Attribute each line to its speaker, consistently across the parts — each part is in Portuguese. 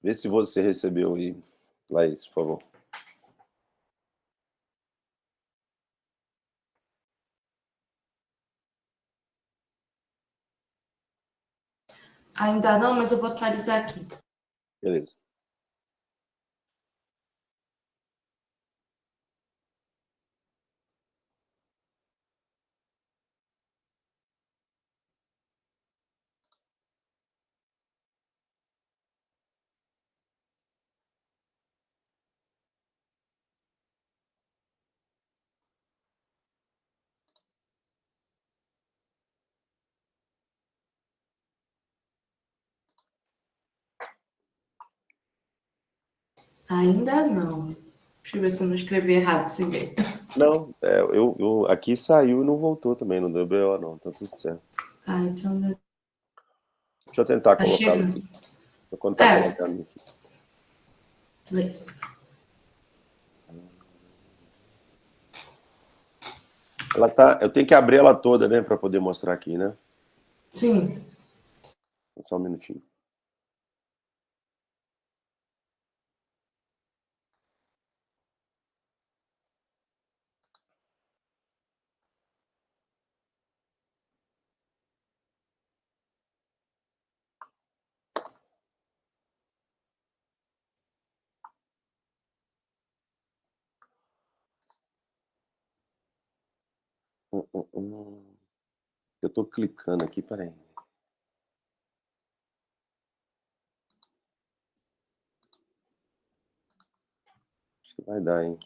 Speaker 1: Vê se você recebeu aí, Laís, por favor.
Speaker 2: Ainda não, mas eu vou atualizar aqui.
Speaker 1: Beleza.
Speaker 2: Ainda não. Deixa eu ver se eu não escrevi errado esse e-mail.
Speaker 1: Não, aqui saiu e não voltou também, não deu BO não, tá tudo certo.
Speaker 2: Então...
Speaker 1: Deixa eu tentar
Speaker 2: Tá
Speaker 1: colocá-lo
Speaker 2: chegando.
Speaker 1: aqui. Quando tá colocando aqui.
Speaker 2: Beleza.
Speaker 1: Eu tenho que abrir ela toda, né, para poder mostrar aqui, né?
Speaker 2: Sim.
Speaker 1: Só um minutinho. Eu tô clicando aqui, peraí. Acho que vai dar, hein?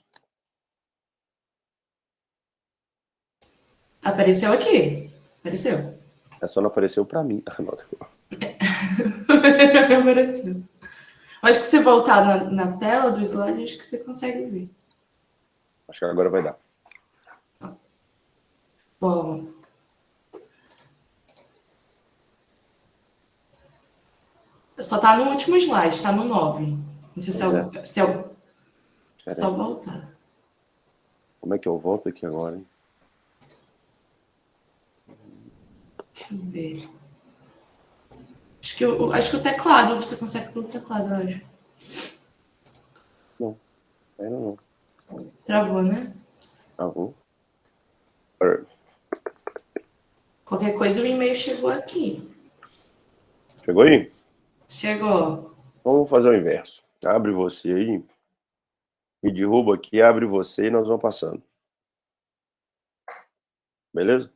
Speaker 2: Apareceu aqui. Apareceu.
Speaker 1: Só não apareceu para mim.
Speaker 2: Não apareceu. Acho que se voltar na tela do slide, acho que você consegue ver.
Speaker 1: Acho que agora vai dar.
Speaker 2: Bom. Só tá no último slide, tá no 9. Não sei se é só voltar.
Speaker 1: Como é que eu volto aqui agora, hein?
Speaker 2: Deixa eu ver. Acho que o teclado, você consegue pelo teclado, eu acho.
Speaker 1: Não, ainda não.
Speaker 2: Travou, né?
Speaker 1: Travou.
Speaker 2: Qualquer coisa o e-mail chegou aqui.
Speaker 1: Chegou aí?
Speaker 2: Chegou.
Speaker 1: Vamos fazer o inverso. Abre você aí. Me derruba aqui, abre você e nós vamos passando. Beleza?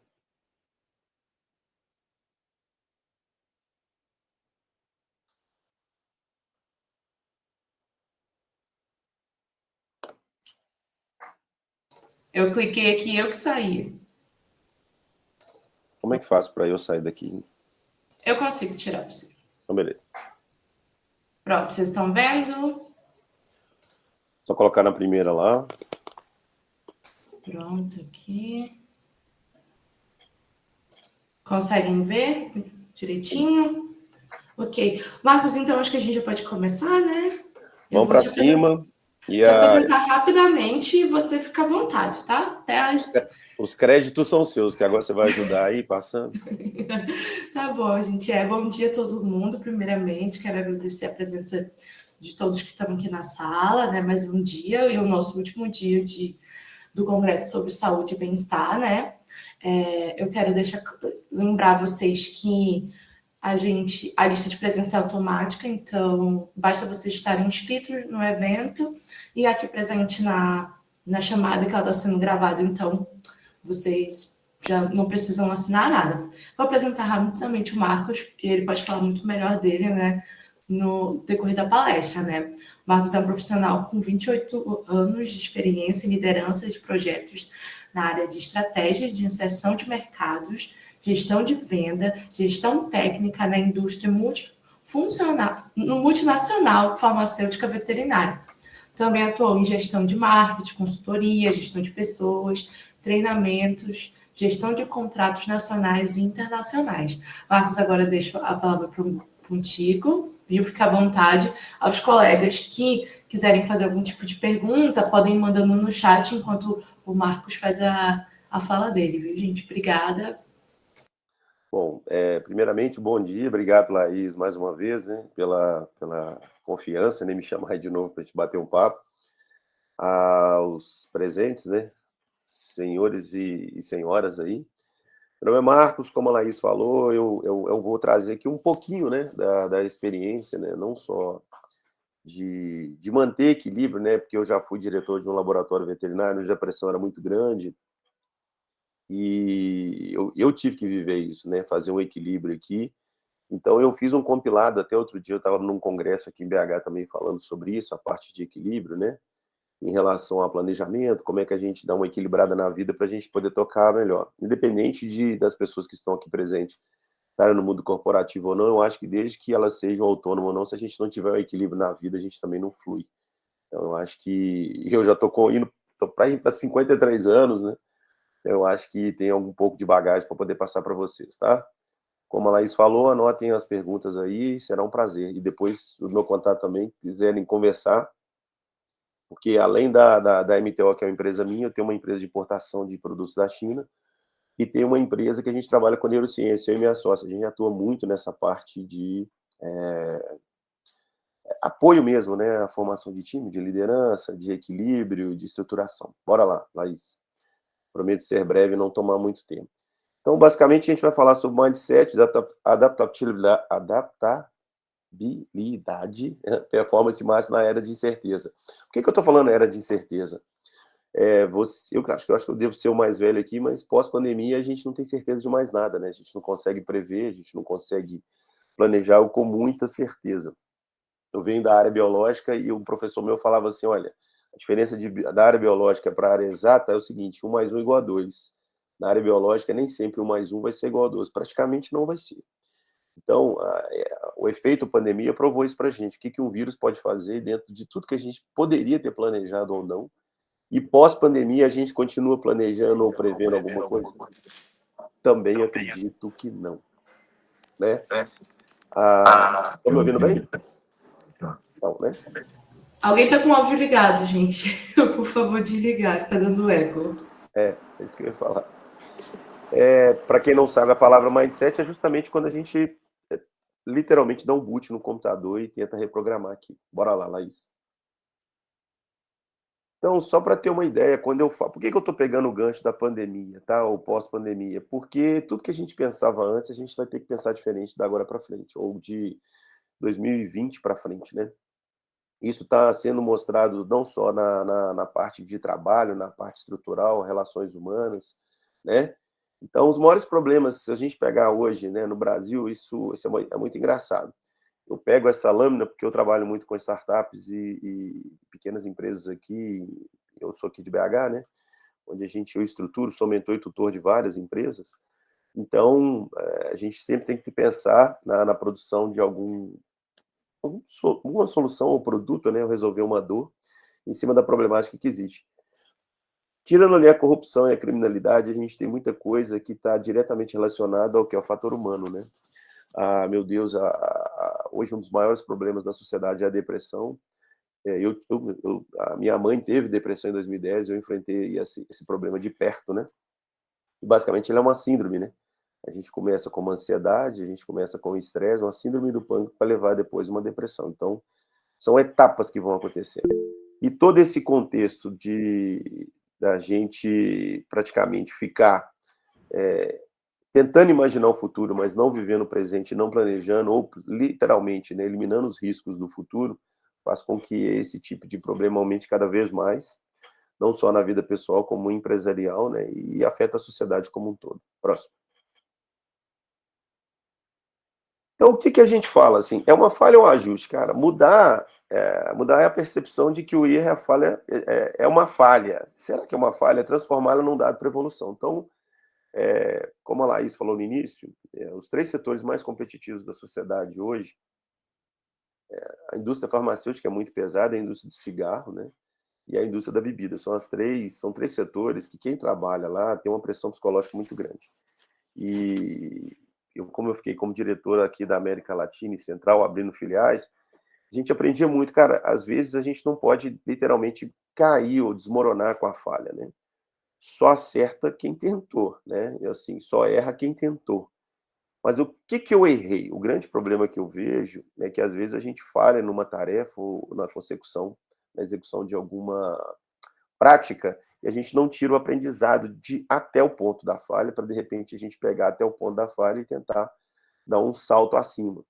Speaker 2: Eu cliquei aqui e eu que saí.
Speaker 1: Como é que faço para eu sair daqui?
Speaker 2: Eu consigo tirar você.
Speaker 1: Então, beleza.
Speaker 2: Pronto, vocês estão vendo?
Speaker 1: Só colocar na primeira lá.
Speaker 2: Pronto, aqui. Conseguem ver direitinho? Ok. Marcos, então acho que a gente já pode começar, né?
Speaker 1: Vamos para cima.
Speaker 2: Te apresentar rapidamente e você fica à vontade, tá?
Speaker 1: Os créditos são seus, que agora você vai ajudar aí, passando.
Speaker 2: Tá bom, gente. Bom dia a todo mundo. Primeiramente, quero agradecer a presença de todos que estão aqui na sala, né? Mais um dia e o nosso último dia do Congresso sobre Saúde e Bem-Estar, né? Eu quero lembrar vocês que a lista de presença é automática, então basta vocês estarem inscritos no evento e aqui presente na chamada que ela está sendo gravada, então vocês já não precisam assinar nada. Vou apresentar rapidamente o Marcos, e ele pode falar muito melhor dele, né, no decorrer da palestra, né. Marcos é um profissional com 28 anos de experiência em liderança de projetos na área de estratégia de inserção de mercados, gestão de venda, gestão técnica na indústria multinacional farmacêutica veterinária. Também atuou em gestão de marketing, consultoria, gestão de pessoas, treinamentos, gestão de contratos nacionais e internacionais. Marcos, agora deixo a palavra contigo, viu? Fica à vontade. Aos colegas que quiserem fazer algum tipo de pergunta, podem ir mandando no chat enquanto o Marcos faz a fala dele, viu, gente? Obrigada.
Speaker 1: Bom, primeiramente, bom dia, obrigado, Laís, mais uma vez, né, pela confiança, né, me chamar aí de novo para a gente bater um papo. Aos presentes, né, senhores e senhoras aí. Meu nome é Marcos, como a Laís falou, eu vou trazer aqui um pouquinho, né, da experiência, né, não só de manter equilíbrio, né, porque eu já fui diretor de um laboratório veterinário, onde a pressão era muito grande, e eu tive que viver isso, né, fazer um equilíbrio aqui. Então eu fiz um compilado, até outro dia eu estava num congresso aqui em BH também falando sobre isso, a parte de equilíbrio, né, em relação ao planejamento, como é que a gente dá uma equilibrada na vida para a gente poder tocar melhor. Independente das pessoas que estão aqui presentes estarem no mundo corporativo ou não, eu acho que desde que elas sejam autônomas ou não, se a gente não tiver um equilíbrio na vida, a gente também não flui. Então eu acho que eu já estou indo para ir para 53 anos, né? Eu acho que tem algum pouco de bagagem para poder passar para vocês, tá? Como a Laís falou, anotem as perguntas aí, será um prazer. E depois, o meu contato também, quiserem conversar, porque além da MTO, que é uma empresa minha, eu tenho uma empresa de importação de produtos da China e tem uma empresa que a gente trabalha com neurociência, eu e minha sócia. A gente atua muito nessa parte de apoio mesmo, né? A formação de time, de liderança, de equilíbrio, de estruturação. Bora lá, Laís. Prometo ser breve e não tomar muito tempo. Então, basicamente, a gente vai falar sobre mindset, adaptabilidade, performance máxima na era de incerteza. Por que eu estou falando era de incerteza? Eu acho que eu devo ser o mais velho aqui, mas pós-pandemia a gente não tem certeza de mais nada, né? A gente não consegue prever, a gente não consegue planejar algo com muita certeza. Eu venho da área biológica e um professor meu falava assim, olha, a diferença da área biológica para a área exata é o seguinte, 1 mais 1 igual a 2. Na área biológica, nem sempre 1 mais 1 vai ser igual a 2, praticamente não vai ser. Então, o efeito pandemia provou isso para a gente, o que um vírus pode fazer dentro de tudo que a gente poderia ter planejado ou não. E pós-pandemia, a gente continua planejando ou prevendo alguma coisa? Também acredito que não. Né? Estão me ouvindo bem? Não, né?
Speaker 2: Alguém está com o áudio ligado, gente. Por favor, desligar, que tá dando eco.
Speaker 1: É isso que eu ia falar. Para quem não sabe, a palavra mindset é justamente quando a gente literalmente dá um boot no computador e tenta reprogramar aqui. Bora lá, Laís. Então, só para ter uma ideia, quando eu falo... Por que eu estou pegando o gancho da pandemia, tá? Ou pós-pandemia? Porque tudo que a gente pensava antes, a gente vai ter que pensar diferente da agora para frente, ou de 2020 para frente, né? Isso está sendo mostrado não só na parte de trabalho, na parte estrutural, relações humanas, né? Então, os maiores problemas, se a gente pegar hoje, né, no Brasil, isso é muito engraçado. Eu pego essa lâmina porque eu trabalho muito com startups e pequenas empresas aqui. Eu sou aqui de BH, né? Onde eu estruturo, sou mentor e tutor de várias empresas. Então, a gente sempre tem que pensar na produção de uma solução ou produto, né? Ou resolver uma dor em cima da problemática que existe. Tirando ali a corrupção e a criminalidade, a gente tem muita coisa que está diretamente relacionada ao que é o fator humano, né? Meu Deus, hoje um dos maiores problemas da sociedade é a depressão. A minha mãe teve depressão em 2010, eu enfrentei esse problema de perto, né? E basicamente ele é uma síndrome, né? A gente começa com uma ansiedade, a gente começa com estresse, uma síndrome do pânico para levar depois uma depressão. Então, são etapas que vão acontecer. E todo esse contexto da gente praticamente ficar tentando imaginar o futuro, mas não vivendo o presente, não planejando, ou literalmente, né, eliminando os riscos do futuro, faz com que esse tipo de problema aumente cada vez mais, não só na vida pessoal, como empresarial, né, e afeta a sociedade como um todo. Próximo. Então, o que a gente fala? Assim, é uma falha ou um ajuste, cara? Mudar é a percepção de que o erro é uma falha. Será que é uma falha? Transformá-la num dado para evolução. Então, como a Laís falou no início, os 3 setores mais competitivos da sociedade hoje A indústria farmacêutica é muito pesada, a indústria do cigarro, né? E a indústria da bebida. São três setores que quem trabalha lá tem uma pressão psicológica muito grande. E como eu fiquei como diretor aqui da América Latina e Central, abrindo filiais, a gente aprendia muito, cara, às vezes a gente não pode literalmente cair ou desmoronar com a falha, né? Só acerta quem tentou, né? E assim, só erra quem tentou. Mas o que eu errei? O grande problema que eu vejo é que às vezes a gente falha numa tarefa ou na consecução, na execução de alguma prática, e a gente não tira o aprendizado de até o ponto da falha, para de repente a gente pegar até o ponto da falha e tentar dar um salto acima.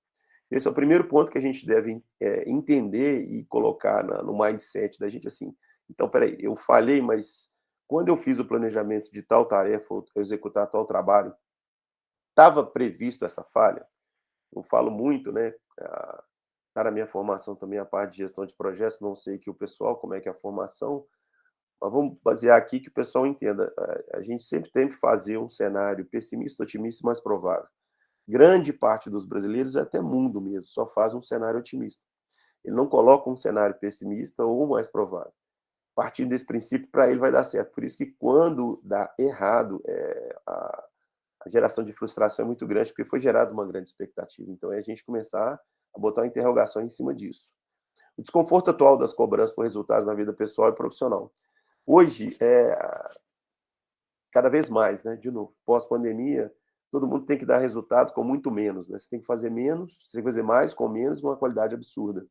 Speaker 1: Esse é o primeiro ponto que a gente deve entender e colocar no mindset da gente assim. Então, peraí, eu falhei, mas quando eu fiz o planejamento de tal tarefa, ou executar tal trabalho, estava previsto essa falha? Eu falo muito, né? Tá na minha formação também a parte de gestão de projetos, não sei que o pessoal, como é que é a formação, mas vamos basear aqui que o pessoal entenda. A gente sempre tem que fazer um cenário pessimista, otimista e mais provável. Grande parte dos brasileiros, até mundo mesmo, só faz um cenário otimista. Ele não coloca um cenário pessimista ou mais provável. Partindo desse princípio, para ele vai dar certo. Por isso que quando dá errado, a geração de frustração é muito grande, porque foi gerada uma grande expectativa. Então é a gente começar a botar uma interrogação em cima disso. O desconforto atual das cobranças por resultados na vida pessoal e profissional. Hoje, cada vez mais, né? De novo, pós-pandemia, todo mundo tem que dar resultado com muito menos, né? Você tem que fazer menos, você tem que fazer mais com menos, uma qualidade absurda.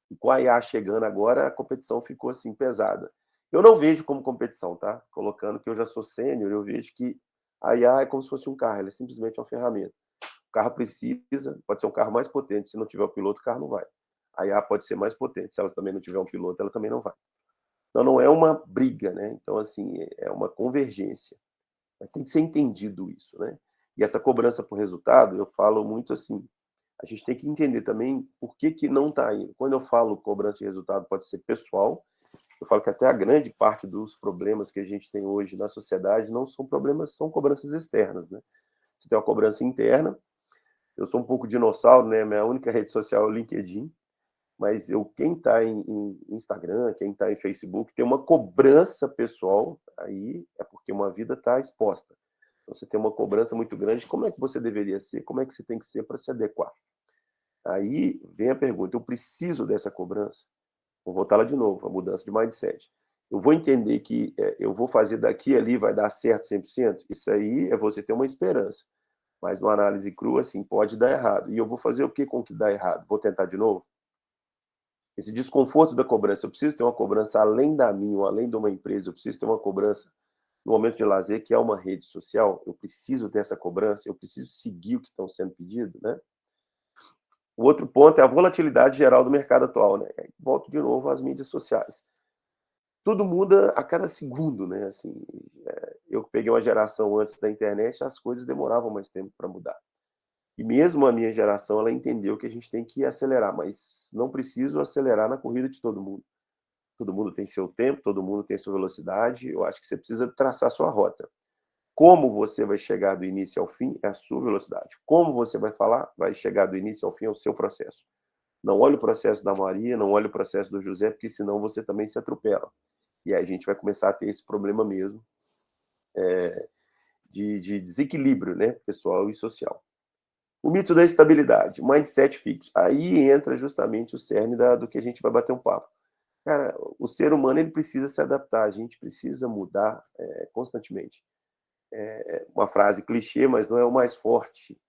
Speaker 1: E com a IA chegando agora, a competição ficou assim pesada. Eu não vejo como competição, tá? Colocando que eu já sou sênior, eu vejo que a IA é como se fosse um carro, ela é simplesmente uma ferramenta. O carro precisa, pode ser um carro mais potente, se não tiver o piloto, o carro não vai. A IA pode ser mais potente, se ela também não tiver um piloto, ela também não vai. Então não é uma briga, né? Então, assim, é uma convergência. Mas tem que ser entendido isso, né? E essa cobrança por resultado, eu falo muito assim, a gente tem que entender também por que não está indo. Quando eu falo cobrança de resultado, pode ser pessoal, eu falo que até a grande parte dos problemas que a gente tem hoje na sociedade não são problemas, são cobranças externas, né? Você tem uma cobrança interna, eu sou um pouco dinossauro, né? Minha única rede social é o LinkedIn, mas quem está em Instagram, quem está em Facebook, tem uma cobrança pessoal, aí é porque uma vida está exposta. Então, você tem uma cobrança muito grande, como é que você deveria ser? Como é que você tem que ser para se adequar? Aí vem a pergunta, eu preciso dessa cobrança? Vou voltar lá de novo, a mudança de mindset. Eu vou entender que eu vou fazer daqui e ali, vai dar certo 100%? Isso aí é você ter uma esperança. Mas numa análise crua, assim, pode dar errado. E eu vou fazer o que com o que dá errado? Vou tentar de novo? Esse desconforto da cobrança, eu preciso ter uma cobrança além da minha, ou além de uma empresa, eu preciso ter uma cobrança no momento de lazer, que é uma rede social, eu preciso ter essa cobrança, eu preciso seguir o que estão sendo pedido, né? O outro ponto é a volatilidade geral do mercado atual, né? Volto de novo às mídias sociais. Tudo muda a cada segundo, né? Assim, eu peguei uma geração antes da internet, as coisas demoravam mais tempo para mudar. E mesmo a minha geração, ela entendeu que a gente tem que acelerar, mas não preciso acelerar na corrida de todo mundo. Todo mundo tem seu tempo, todo mundo tem sua velocidade. Eu acho que você precisa traçar sua rota. Como você vai chegar do início ao fim é a sua velocidade. Como você vai falar, vai chegar do início ao fim é o seu processo. Não olhe o processo da Maria, não olhe o processo do José, porque senão você também se atropela. E aí a gente vai começar a ter esse problema mesmo de desequilíbrio, né, pessoal e social. O mito da estabilidade, mindset fixo. Aí entra justamente o cerne do que a gente vai bater um papo. Cara, o ser humano ele precisa se adaptar, a gente precisa mudar constantemente. Uma frase clichê, mas não é o mais forte.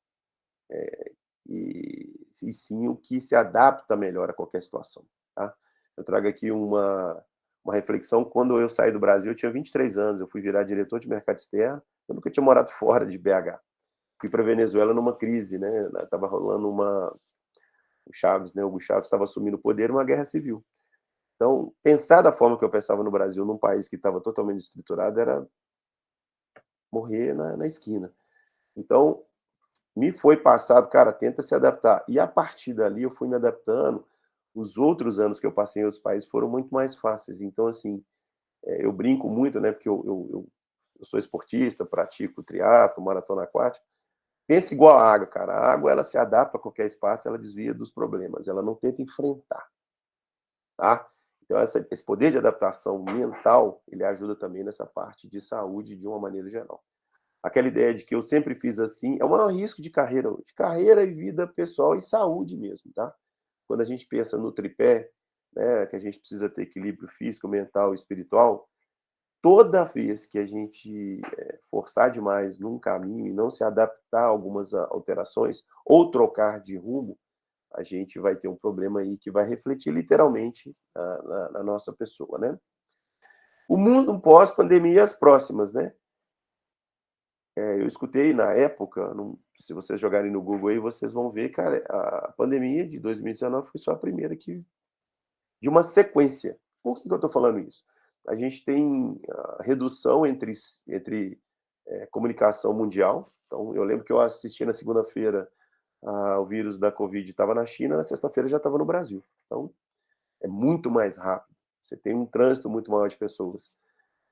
Speaker 1: E sim o que se adapta melhor a qualquer situação. Tá? Eu trago aqui uma reflexão. Quando eu saí do Brasil, eu tinha 23 anos, eu fui virar diretor de mercado externo, eu nunca tinha morado fora de BH. Fui para a Venezuela numa crise, né? Estava rolando o Chaves, né? O Hugo Chávez estava assumindo o poder, uma guerra civil. Então, pensar da forma que eu pensava no Brasil, num país que estava totalmente estruturado, era morrer na esquina. Então, me foi passado, cara, tenta se adaptar. E a partir dali eu fui me adaptando. Os outros anos que eu passei em outros países foram muito mais fáceis. Então, assim, eu brinco muito, né? Porque eu sou esportista, pratico triatlo, maratona aquática. Pensa igual a água, cara. A água, ela se adapta a qualquer espaço, ela desvia dos problemas, ela não tenta enfrentar, tá? Então, esse poder de adaptação mental, ele ajuda também nessa parte de saúde de uma maneira geral. Aquela ideia de que eu sempre fiz assim, é o maior risco de carreira e vida pessoal e saúde mesmo, tá? Quando a gente pensa no tripé, né, que a gente precisa ter equilíbrio físico, mental e espiritual, toda vez que a gente forçar demais num caminho e não se adaptar a algumas alterações ou trocar de rumo, a gente vai ter um problema aí que vai refletir literalmente na nossa pessoa, né? O mundo pós-pandemia, as próximas, né? Eu escutei na época, se vocês jogarem no Google aí, vocês vão ver, cara, a pandemia de 2019 foi só a primeira de uma sequência. Por que eu estou falando isso? A gente tem a redução entre comunicação mundial. Então, eu lembro que eu assisti na segunda-feira o vírus da Covid estava na China, na sexta-feira já estava no Brasil. Então, é muito mais rápido. Você tem um trânsito muito maior de pessoas.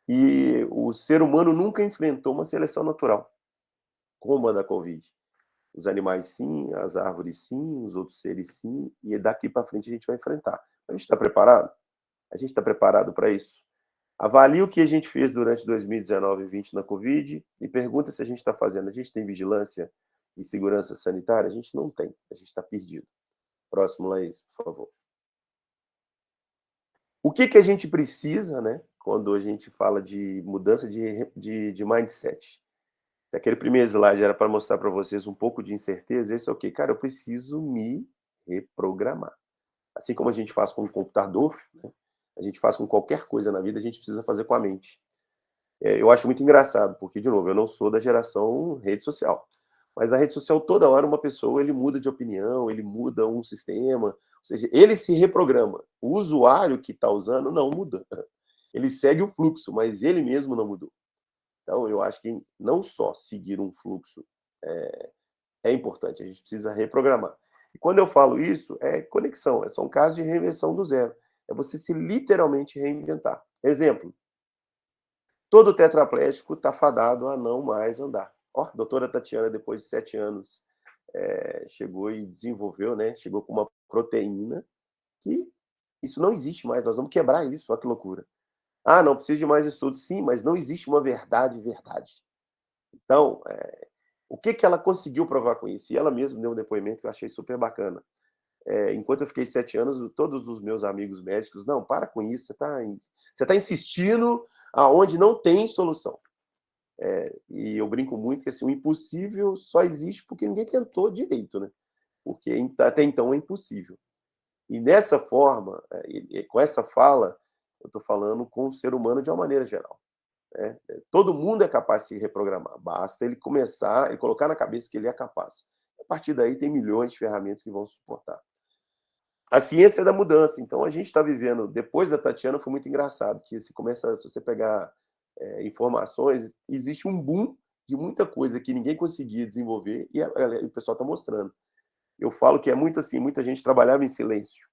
Speaker 1: E o ser humano nunca enfrentou uma seleção natural, como a da Covid. Os animais sim, as árvores sim, os outros seres sim, e daqui para frente a gente vai enfrentar. A gente está preparado? A gente está preparado para isso? Avalie o que a gente fez durante 2019 e 2020 na Covid e pergunta se a gente está fazendo. A gente tem vigilância e segurança sanitária? A gente não tem, a gente está perdido. Próximo, Laís, por favor. O que a gente precisa, né, quando a gente fala de mudança de mindset? Se aquele primeiro slide era para mostrar para vocês um pouco de incerteza, esse é o quê? Cara, eu preciso me reprogramar. Assim como a gente faz com o computador, né, a gente faz com qualquer coisa na vida, a gente precisa fazer com a mente. Eu acho muito engraçado, porque, de novo, eu não sou da geração rede social. Mas na rede social, toda hora, uma pessoa ele muda de opinião, ele muda um sistema, ou seja, ele se reprograma. O usuário que está usando não muda. Ele segue o fluxo, mas ele mesmo não mudou. Então, eu acho que não só seguir um fluxo é importante, a gente precisa reprogramar. E quando eu falo isso, é conexão, é só um caso de reinvenção do zero. É você se literalmente reinventar. Exemplo, todo tetraplégico está fadado a não mais andar. Ó, a doutora Tatiana, depois de 7 anos, chegou e desenvolveu, né? Chegou com uma proteína que isso não existe mais, nós vamos quebrar isso, olha que loucura. Ah, não precisa de mais estudos, sim, mas não existe uma verdade. Então, o que ela conseguiu provar com isso? E ela mesma deu um depoimento que eu achei super bacana. Enquanto eu fiquei 7 anos, todos os meus amigos médicos, não, para com isso, você tá insistindo aonde não tem solução. E eu brinco muito que assim, o impossível só existe porque ninguém tentou direito, né? Porque até então é impossível. E nessa forma, com essa fala, eu estou falando com o ser humano de uma maneira geral. Né? Todo mundo é capaz de se reprogramar, basta ele começar e colocar na cabeça que ele é capaz. A partir daí tem milhões de ferramentas que vão suportar. A ciência da mudança. Então a gente está vivendo, depois da Tatiana foi muito engraçado, que se você pegar informações, existe um boom de muita coisa que ninguém conseguia desenvolver e o pessoal está mostrando. Eu falo que é muito assim, muita gente trabalhava em silêncio.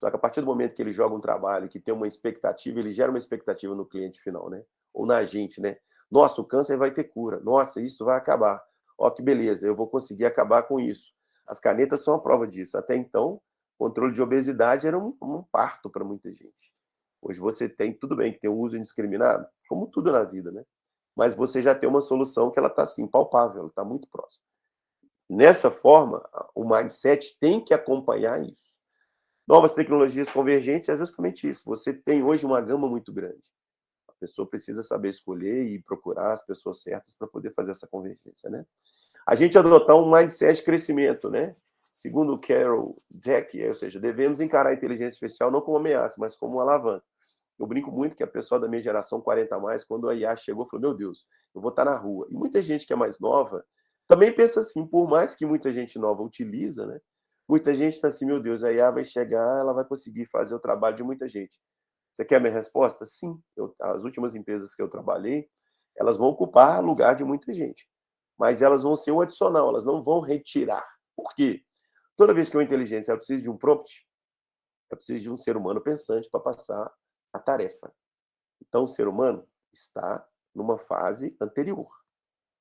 Speaker 1: Só que a partir do momento que ele joga um trabalho, que tem uma expectativa, ele gera uma expectativa no cliente final, né? Ou na gente, né? Nossa, o câncer vai ter cura. Nossa, isso vai acabar. Ó, que beleza, eu vou conseguir acabar com isso. As canetas são a prova disso. Até então, controle de obesidade era um parto para muita gente. Hoje você tem, tudo bem que tem o uso indiscriminado, como tudo na vida, né? Mas você já tem uma solução que ela está assim, palpável, ela está muito próxima. Nessa forma, o mindset tem que acompanhar isso. Novas tecnologias convergentes é justamente isso. Você tem hoje uma gama muito grande. A pessoa precisa saber escolher e procurar as pessoas certas para poder fazer essa convergência, né? A gente adotar um mindset de crescimento, né? Segundo o Carol Dweck, ou seja, devemos encarar a inteligência artificial não como ameaça, mas como uma alavanca. Eu brinco muito que a pessoa da minha geração 40 a mais, quando a IA chegou, falou: meu Deus, eu vou estar na rua. E muita gente que é mais nova também pensa assim, por mais que muita gente nova utiliza, né? Muita gente está assim, meu Deus, a IA vai chegar, ela vai conseguir fazer o trabalho de muita gente. Você quer a minha resposta? Sim. As últimas empresas que eu trabalhei, elas vão ocupar lugar de muita gente. Mas elas vão ser um adicional, elas não vão retirar. Por quê? Toda vez que uma inteligência ela precisa de um prompt, ela precisa de um ser humano pensante para passar a tarefa. Então, o ser humano está numa fase anterior.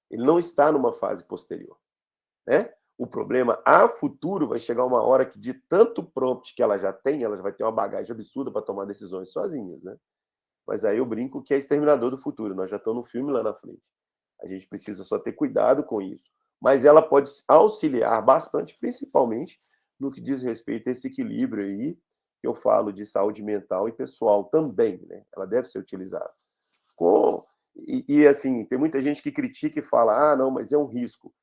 Speaker 1: Ele não está numa fase posterior, né? O problema, a futuro, vai chegar uma hora que, de tanto prompt que ela já tem, ela já vai ter uma bagagem absurda para tomar decisões sozinhas, né? Mas aí eu brinco que é Exterminador do Futuro, nós já estamos no filme lá na frente. A gente precisa só ter cuidado com isso. Mas ela pode auxiliar bastante, principalmente no que diz respeito a esse equilíbrio aí, que eu falo de saúde mental e pessoal também, né? Ela deve ser utilizada. Assim, tem muita gente que critica e fala, não, mas é um risco.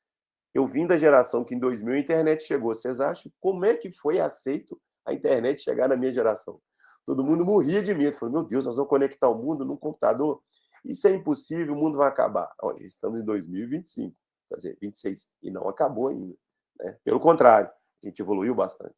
Speaker 1: Eu vim da geração que em 2000 a internet chegou. Vocês acham como é que foi aceito a internet chegar na minha geração? Todo mundo morria de medo. Falou, meu Deus, nós vamos conectar o mundo num computador? Isso é impossível, o mundo vai acabar. Olha, estamos em 2025, quer dizer, 26, e não acabou ainda, né? Pelo contrário, a gente evoluiu bastante.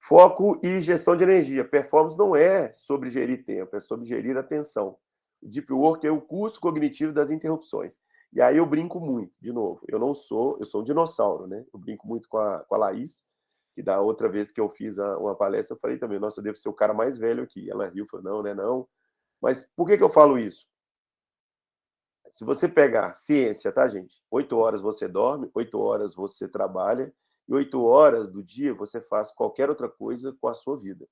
Speaker 1: Foco e gestão de energia. Performance não é sobre gerir tempo, é sobre gerir atenção. Deep Work é o custo cognitivo das interrupções. E aí eu brinco muito, de novo, eu sou um dinossauro, né? Eu brinco muito com a Laís, que da outra vez que eu fiz uma palestra, eu falei também, nossa, eu devo ser o cara mais velho aqui. Ela riu, falou, não, né, não. Mas por que eu falo isso? Se você pegar ciência, tá, gente? 8 horas você dorme, 8 horas você trabalha, e 8 horas do dia você faz qualquer outra coisa com a sua vida.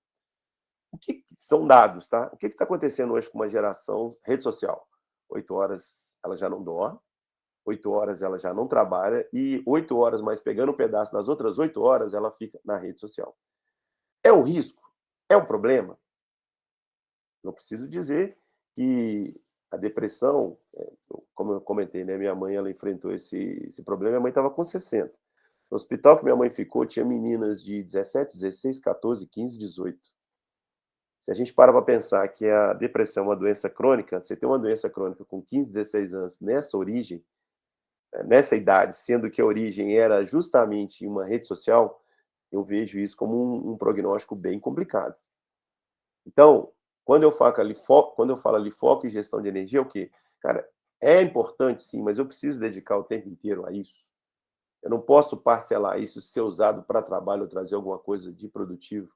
Speaker 1: O que são dados, tá? O que está acontecendo hoje com uma geração rede social? 8 horas ela já não dorme, 8 horas ela já não trabalha, e 8 horas mais pegando um pedaço das outras 8 horas ela fica na rede social. É um risco? É um problema? Não preciso dizer que a depressão, como eu comentei, né, minha mãe ela enfrentou esse problema, minha mãe estava com 60. No hospital que minha mãe ficou, tinha meninas de 17, 16, 14, 15, 18. Se a gente para pensar que a depressão é uma doença crônica, você tem uma doença crônica com 15, 16 anos nessa origem, nessa idade, sendo que a origem era justamente uma rede social, eu vejo isso como um prognóstico bem complicado. Então, quando eu falo ali foco e gestão de energia, é o quê? Cara, é importante sim, mas eu preciso dedicar o tempo inteiro a isso. Eu não posso parcelar isso, ser usado para trabalho ou trazer alguma coisa de produtivo.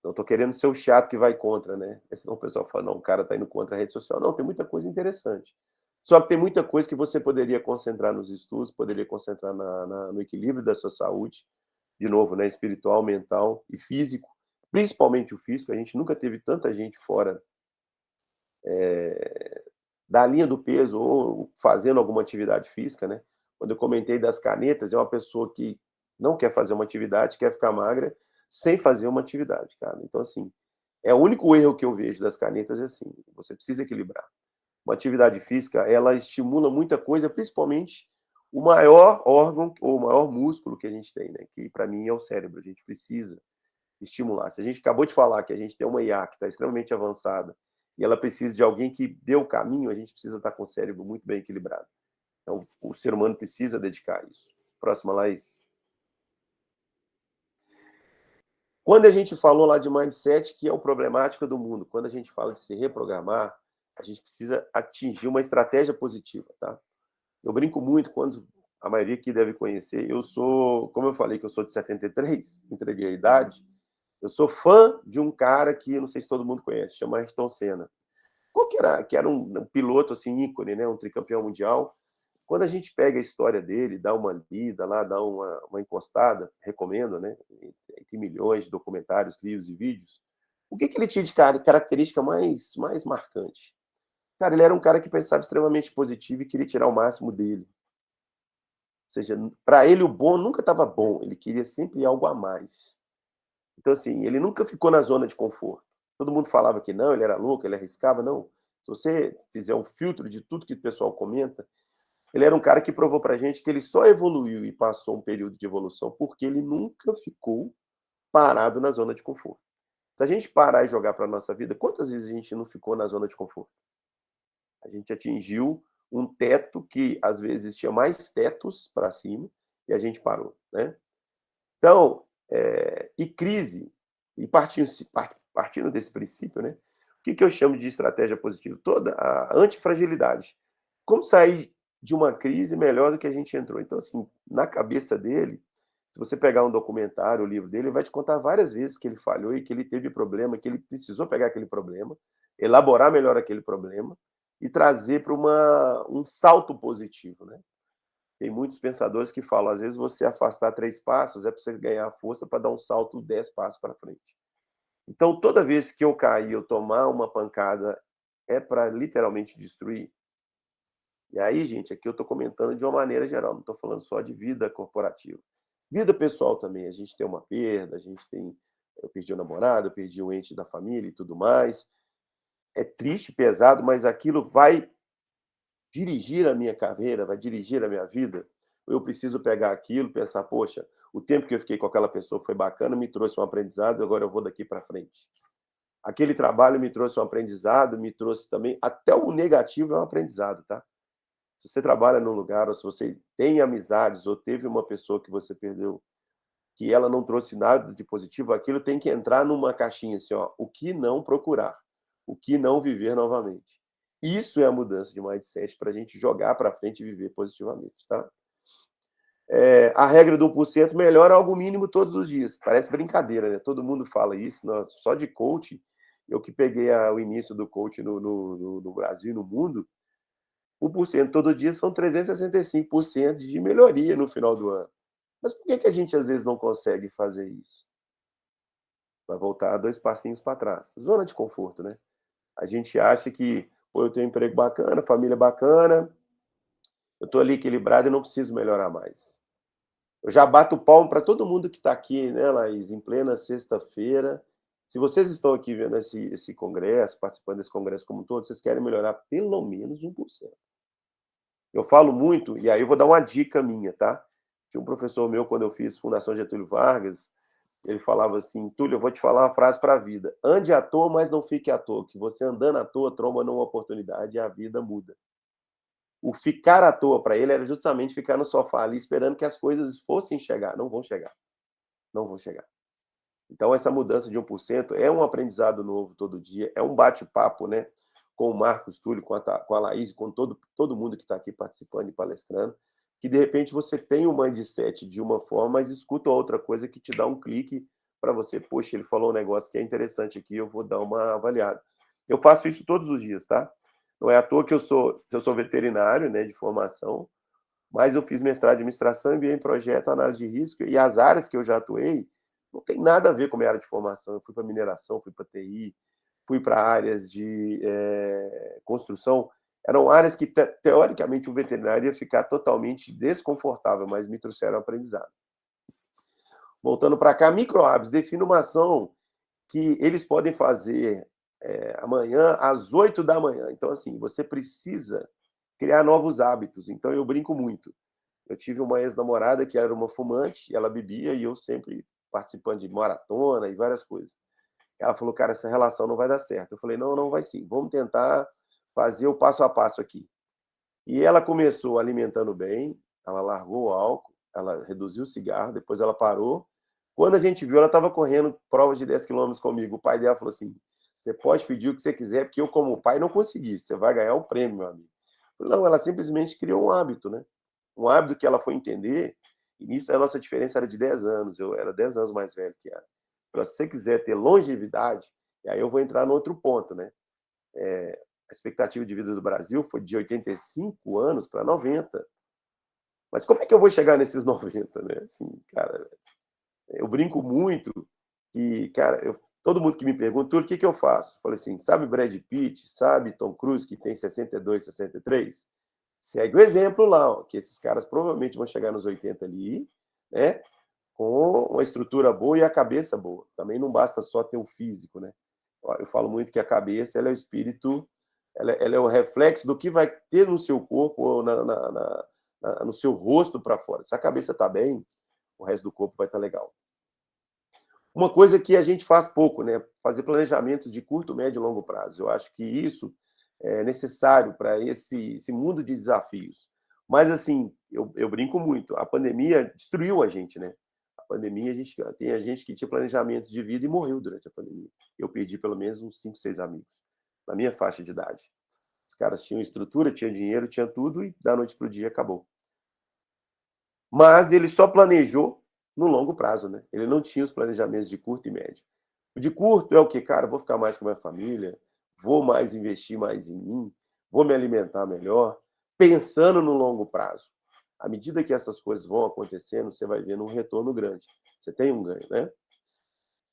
Speaker 1: Não estou querendo ser o chato que vai contra, né? Senão o pessoal fala, não, o cara está indo contra a rede social. Não, tem muita coisa interessante. Só que tem muita coisa que você poderia concentrar nos estudos, poderia concentrar no equilíbrio da sua saúde, de novo, né? Espiritual, mental e físico, principalmente o físico. A gente nunca teve tanta gente fora da linha do peso ou fazendo alguma atividade física, né? Quando eu comentei das canetas, é uma pessoa que não quer fazer uma atividade, quer ficar magra, sem fazer uma atividade, cara. Então, assim, é o único erro que eu vejo das canetas, é assim, você precisa equilibrar. Uma atividade física, ela estimula muita coisa, principalmente o maior órgão ou o maior músculo que a gente tem, né? Que para mim é o cérebro. A gente precisa estimular. Se a gente acabou de falar que a gente tem uma IA que está extremamente avançada e ela precisa de alguém que dê o caminho, a gente precisa estar com o cérebro muito bem equilibrado. Então, o ser humano precisa dedicar isso. Próxima, Laís. Quando a gente falou lá de mindset, que é o problemática do mundo, quando a gente fala de se reprogramar, a gente precisa atingir uma estratégia positiva, tá? Eu brinco muito quando a maioria aqui deve conhecer. Eu sou, como eu falei que eu sou de 73, entreguei a idade, eu sou fã de um cara que, não sei se todo mundo conhece, chama Ayrton Senna. Qual que era um piloto assim, ícone, né? Um tricampeão mundial. Quando a gente pega a história dele, dá uma lida lá, dá uma encostada, recomendo, né? Tem milhões de documentários, livros e vídeos. O que ele tinha de característica mais marcante? Cara, ele era um cara que pensava extremamente positivo e queria tirar o máximo dele. Ou seja, para ele o bom nunca estava bom, ele queria sempre algo a mais. Então, assim, ele nunca ficou na zona de conforto. Todo mundo falava que não, ele era louco, ele arriscava. Não. Se você fizer um filtro de tudo que o pessoal comenta, ele era um cara que provou pra gente que ele só evoluiu e passou um período de evolução porque ele nunca ficou parado na zona de conforto. Se a gente parar e jogar para a nossa vida, quantas vezes a gente não ficou na zona de conforto? A gente atingiu um teto que, às vezes, tinha mais tetos para cima e a gente parou, né? Então, e crise, e partindo desse princípio, né? O que eu chamo de estratégia positiva? Toda a antifragilidade. Como sair de uma crise melhor do que a gente entrou? Então, assim, na cabeça dele, se você pegar um documentário, o livro dele, ele vai te contar várias vezes que ele falhou e que ele teve problema, que ele precisou pegar aquele problema, elaborar melhor aquele problema, e trazer para um salto positivo, né? Tem muitos pensadores que falam, às vezes você afastar 3 passos é para você ganhar força para dar um salto 10 passos para frente. Então, toda vez que eu cair, eu tomar uma pancada, é para literalmente destruir. E aí, gente, aqui eu estou comentando de uma maneira geral, não estou falando só de vida corporativa. Vida pessoal também, a gente tem uma perda, eu perdi o namorado, eu perdi o ente da família e tudo mais. É triste, pesado, mas aquilo vai dirigir a minha carreira, vai dirigir a minha vida. Eu preciso pegar aquilo, pensar, poxa, o tempo que eu fiquei com aquela pessoa foi bacana, me trouxe um aprendizado, agora eu vou daqui para frente. Aquele trabalho me trouxe um aprendizado, me trouxe também, até o negativo é um aprendizado, tá? Se você trabalha num lugar, ou se você tem amizades, ou teve uma pessoa que você perdeu, que ela não trouxe nada de positivo, aquilo tem que entrar numa caixinha assim, ó, o que não procurar, o que não viver novamente. Isso é a mudança de mindset para a gente jogar para frente e viver positivamente, tá? A regra do 1% melhora algo mínimo todos os dias. Parece brincadeira, né? Todo mundo fala isso, só de coaching. Eu que peguei o início do coaching no Brasil e no mundo, 1% todo dia são 365% de melhoria no final do ano. Mas por que a gente às vezes não consegue fazer isso? Vai voltar 2 passinhos para trás. Zona de conforto, né? A gente acha que, pô, eu tenho um emprego bacana, família bacana, eu estou ali equilibrado e não preciso melhorar mais. Eu já bato o palmo para todo mundo que está aqui, né, Laís, em plena sexta-feira. Se vocês estão aqui vendo esse congresso, participando desse congresso como um todo, vocês querem melhorar pelo menos 1%. Eu falo muito, e aí eu vou dar uma dica minha, tá? Tinha um professor meu, quando eu fiz Fundação Getúlio Vargas, ele falava assim, Túlio, eu vou te falar uma frase para a vida. Ande à toa, mas não fique à toa, que você andando à toa tromba numa oportunidade e a vida muda. O ficar à toa para ele era justamente ficar no sofá ali esperando que as coisas fossem chegar. Não vão chegar. Não vão chegar. Então, essa mudança de 1% é um aprendizado novo todo dia, é um bate-papo, né? Com o Marcos Túlio, com a Laís, com todo mundo que está aqui participando e palestrando, que de repente você tem um mindset de uma forma, mas escuta outra coisa que te dá um clique para você, poxa, ele falou um negócio que é interessante aqui, eu vou dar uma avaliada. Eu faço isso todos os dias, tá? Não é à toa que eu sou veterinário, né, de formação, mas eu fiz mestrado em administração, MBA em projeto, análise de risco, e as áreas que eu já atuei não tem nada a ver com a minha área de formação. Eu fui para mineração, fui para TI, fui para áreas de construção. Eram áreas que, teoricamente, o veterinário ia ficar totalmente desconfortável, mas me trouxeram aprendizado. Voltando para cá, micro-hábitos. Defina uma ação que eles podem fazer amanhã às 8 da manhã. Então, assim, você precisa criar novos hábitos. Então, eu brinco muito. Eu tive uma ex-namorada que era uma fumante, ela bebia e eu sempre participando de maratona e várias coisas. Ela falou, cara, essa relação não vai dar certo. Eu falei, não, não vai sim. Vamos tentar fazer o passo a passo aqui. E ela começou alimentando bem, ela largou o álcool, ela reduziu o cigarro, depois ela parou. Quando a gente viu, ela estava correndo provas de 10 quilômetros comigo. O pai dela falou assim, você pode pedir o que você quiser, porque eu, como pai, não consegui. Você vai ganhar um prêmio, meu amigo. Não, ela simplesmente criou um hábito, né? Um hábito que ela foi entender, e nisso a nossa diferença era de 10 anos, eu era 10 anos mais velho que ela. Então, se você quiser ter longevidade, e aí eu vou entrar no outro ponto, né? A expectativa de vida do Brasil foi de 85 anos para 90. Mas como é que eu vou chegar nesses 90, né? Assim, cara, eu brinco muito e, cara, todo mundo que me pergunta, o que eu faço? Eu falei assim, sabe Brad Pitt, sabe Tom Cruise, que tem 62, 63? Segue o exemplo lá, ó, que esses caras provavelmente vão chegar nos 80 ali, né? Com uma estrutura boa e a cabeça boa. Também não basta só ter o físico, né? Eu falo muito que a cabeça ela é o espírito, ela é o reflexo do que vai ter no seu corpo ou no seu rosto para fora. Se a cabeça está bem, o resto do corpo vai estar legal. Uma coisa que a gente faz pouco, né? Fazer planejamentos de curto, médio e longo prazo. Eu acho que isso é necessário para esse mundo de desafios. Mas, assim, eu brinco muito. A pandemia destruiu a gente, né? A pandemia, tem a gente que tinha planejamentos de vida e morreu durante a pandemia. Eu perdi pelo menos uns 5, 6 amigos na minha faixa de idade. Os caras tinham estrutura, tinham dinheiro, tinham tudo e da noite para o dia acabou. Mas ele só planejou no longo prazo, né? Ele não tinha os planejamentos de curto e médio. O de curto é o que, cara, vou ficar mais com a minha família, vou mais investir mais em mim, vou me alimentar melhor, pensando no longo prazo. À medida que essas coisas vão acontecendo, você vai vendo um retorno grande. Você tem um ganho, né?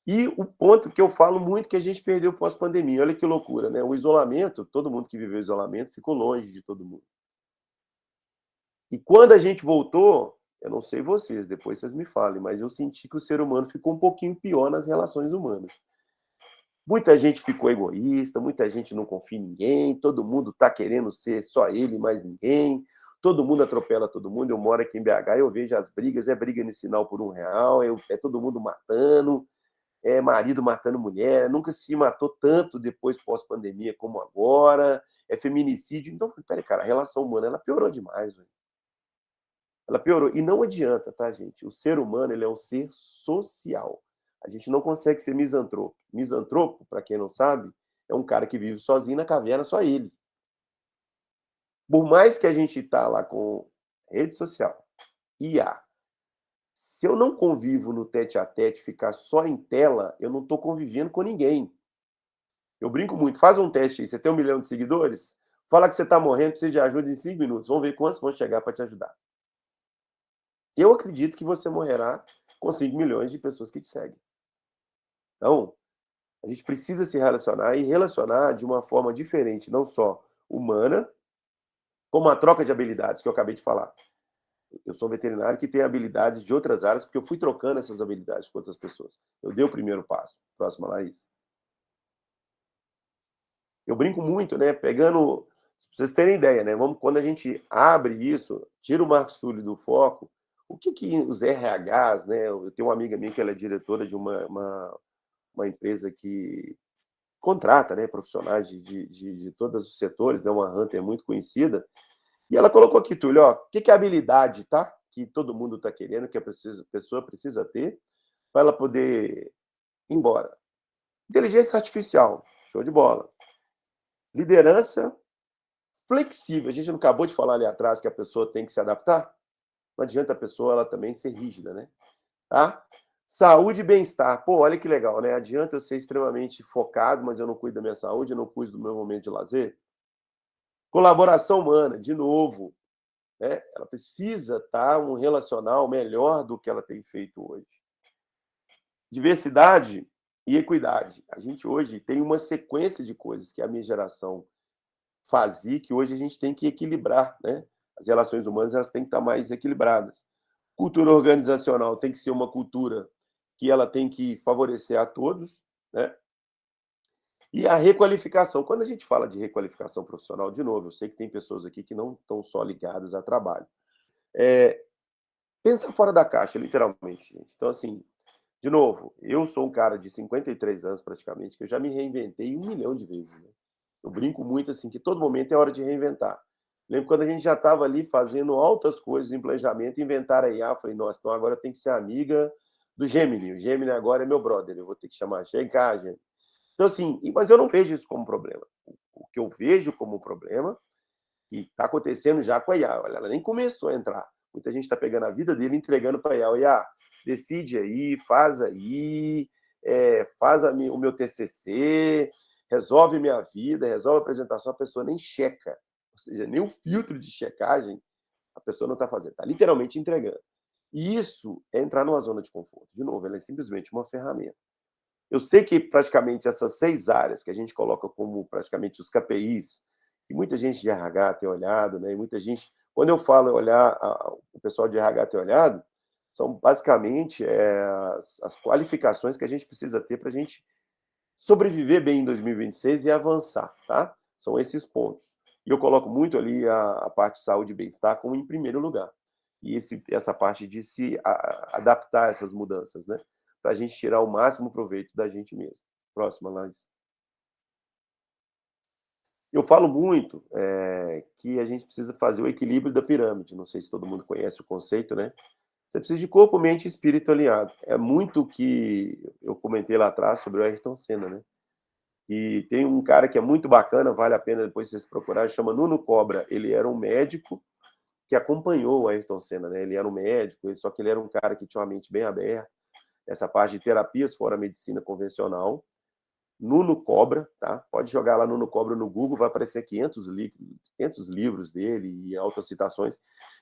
Speaker 1: E o ponto que eu falo muito que a gente perdeu pós-pandemia, olha que loucura, né? O isolamento, todo mundo que viveu isolamento ficou longe de todo mundo. E quando a gente voltou, eu não sei vocês, depois vocês me falem, mas eu senti que o ser humano ficou um pouquinho pior nas relações humanas. Muita gente ficou egoísta, muita gente não confia em ninguém, todo mundo está querendo ser só ele, mais ninguém, todo mundo atropela todo mundo. Eu moro aqui em BH, eu vejo as brigas, é briga no sinal por R$1, é todo mundo matando, é marido matando mulher, nunca se matou tanto depois pós-pandemia como agora, é feminicídio. Então, peraí, cara, a relação humana, ela piorou demais, velho. Ela piorou. E não adianta, tá, gente? O ser humano, ele é um ser social. A gente não consegue ser misantropo. Misantropo, para quem não sabe, é um cara que vive sozinho na caverna, só ele. Por mais que a gente tá lá com rede social, IA, se eu não convivo no tete a tete, ficar só em tela, eu não estou convivendo com ninguém. Eu brinco muito. Faz um teste aí. Você tem 1 milhão de seguidores? Fala que você está morrendo, precisa de ajuda em 5 minutos. Vamos ver quantos vão chegar para te ajudar. Eu acredito que você morrerá com 5 milhões de pessoas que te seguem. Então, a gente precisa se relacionar e relacionar de uma forma diferente, não só humana, como a troca de habilidades que eu acabei de falar. Eu sou veterinário que tem habilidades de outras áreas, porque eu fui trocando essas habilidades com outras pessoas. Eu dei o primeiro passo. Próxima, Laís. Eu brinco muito, né? Pegando. Pra vocês terem ideia, né? Quando a gente abre isso, tira o Marcos Túlio do foco, o que os RHs, né? Eu tenho uma amiga minha que ela é diretora de uma empresa que contrata, né, profissionais de todos os setores, né, uma Hunter muito conhecida, e ela colocou aqui, Túlio, ó, o que é habilidade, tá? Que todo mundo está querendo, que a pessoa precisa ter para ela poder ir embora. Inteligência artificial, show de bola. Liderança flexível. A gente não acabou de falar ali atrás que a pessoa tem que se adaptar? Não adianta a pessoa ela também ser rígida, né? Tá? Saúde e bem-estar. Pô, olha que legal, né? Adianta eu ser extremamente focado, mas eu não cuido da minha saúde, eu não cuido do meu momento de lazer? Colaboração humana, de novo, né? Ela precisa estar um relacional melhor do que ela tem feito hoje. Diversidade e equidade. A gente hoje tem uma sequência de coisas que a minha geração fazia, que hoje a gente tem que equilibrar, né? As relações humanas elas têm que estar mais equilibradas. Cultura organizacional tem que ser uma cultura que ela tem que favorecer a todos, né? E a requalificação. Quando a gente fala de requalificação profissional, de novo, eu sei que tem pessoas aqui que não estão só ligadas a trabalho. Pensa fora da caixa, literalmente, gente. Então, assim, de novo, eu sou um cara de 53 anos praticamente, que eu já me reinventei 1 milhão de vezes, né? Eu brinco muito assim, que todo momento é hora de reinventar. Lembro quando a gente já estava ali fazendo altas coisas em planejamento, inventaram a IA, eu falei, nossa, então agora tem que ser amiga do Gemini. O Gemini agora é meu brother, eu vou ter que chamar, chega cá, Gemini. Então, assim, mas eu não vejo isso como problema. O que eu vejo como problema, e está acontecendo já com a IA, ela nem começou a entrar. Muita gente está pegando a vida dele e entregando para a IA. IA, decide aí, faz o meu TCC, resolve minha vida, resolve a apresentação, a pessoa nem checa. Ou seja, nem o filtro de checagem a pessoa não está fazendo, está literalmente entregando. E isso é entrar numa zona de conforto. De novo, ela é simplesmente uma ferramenta. Eu sei que praticamente essas 6 áreas que a gente coloca como praticamente os KPIs, que muita gente de RH tem olhado, né? E muita gente, quando eu falo olhar, o pessoal de RH tem olhado, são basicamente as qualificações que a gente precisa ter para a gente sobreviver bem em 2026 e avançar, tá? São esses pontos. E eu coloco muito ali a parte de saúde e bem-estar como em primeiro lugar. E essa parte de se adaptar a essas mudanças, né? Para a gente tirar o máximo proveito da gente mesmo. Próxima, Laís. Eu falo muito que a gente precisa fazer o equilíbrio da pirâmide. Não sei se todo mundo conhece o conceito, né? Você precisa de corpo, mente e espírito alinhado. É muito o que eu comentei lá atrás sobre o Ayrton Senna, né? E tem um cara que é muito bacana, vale a pena depois vocês procurarem, chama Nuno Cobra. Ele era um médico que acompanhou o Ayrton Senna, né? Ele era um médico, só que ele era um cara que tinha uma mente bem aberta, essa parte de terapias fora a medicina convencional. Nuno Cobra, tá? Pode jogar lá Nuno Cobra no Google, vai aparecer 500 livros dele e altas citações,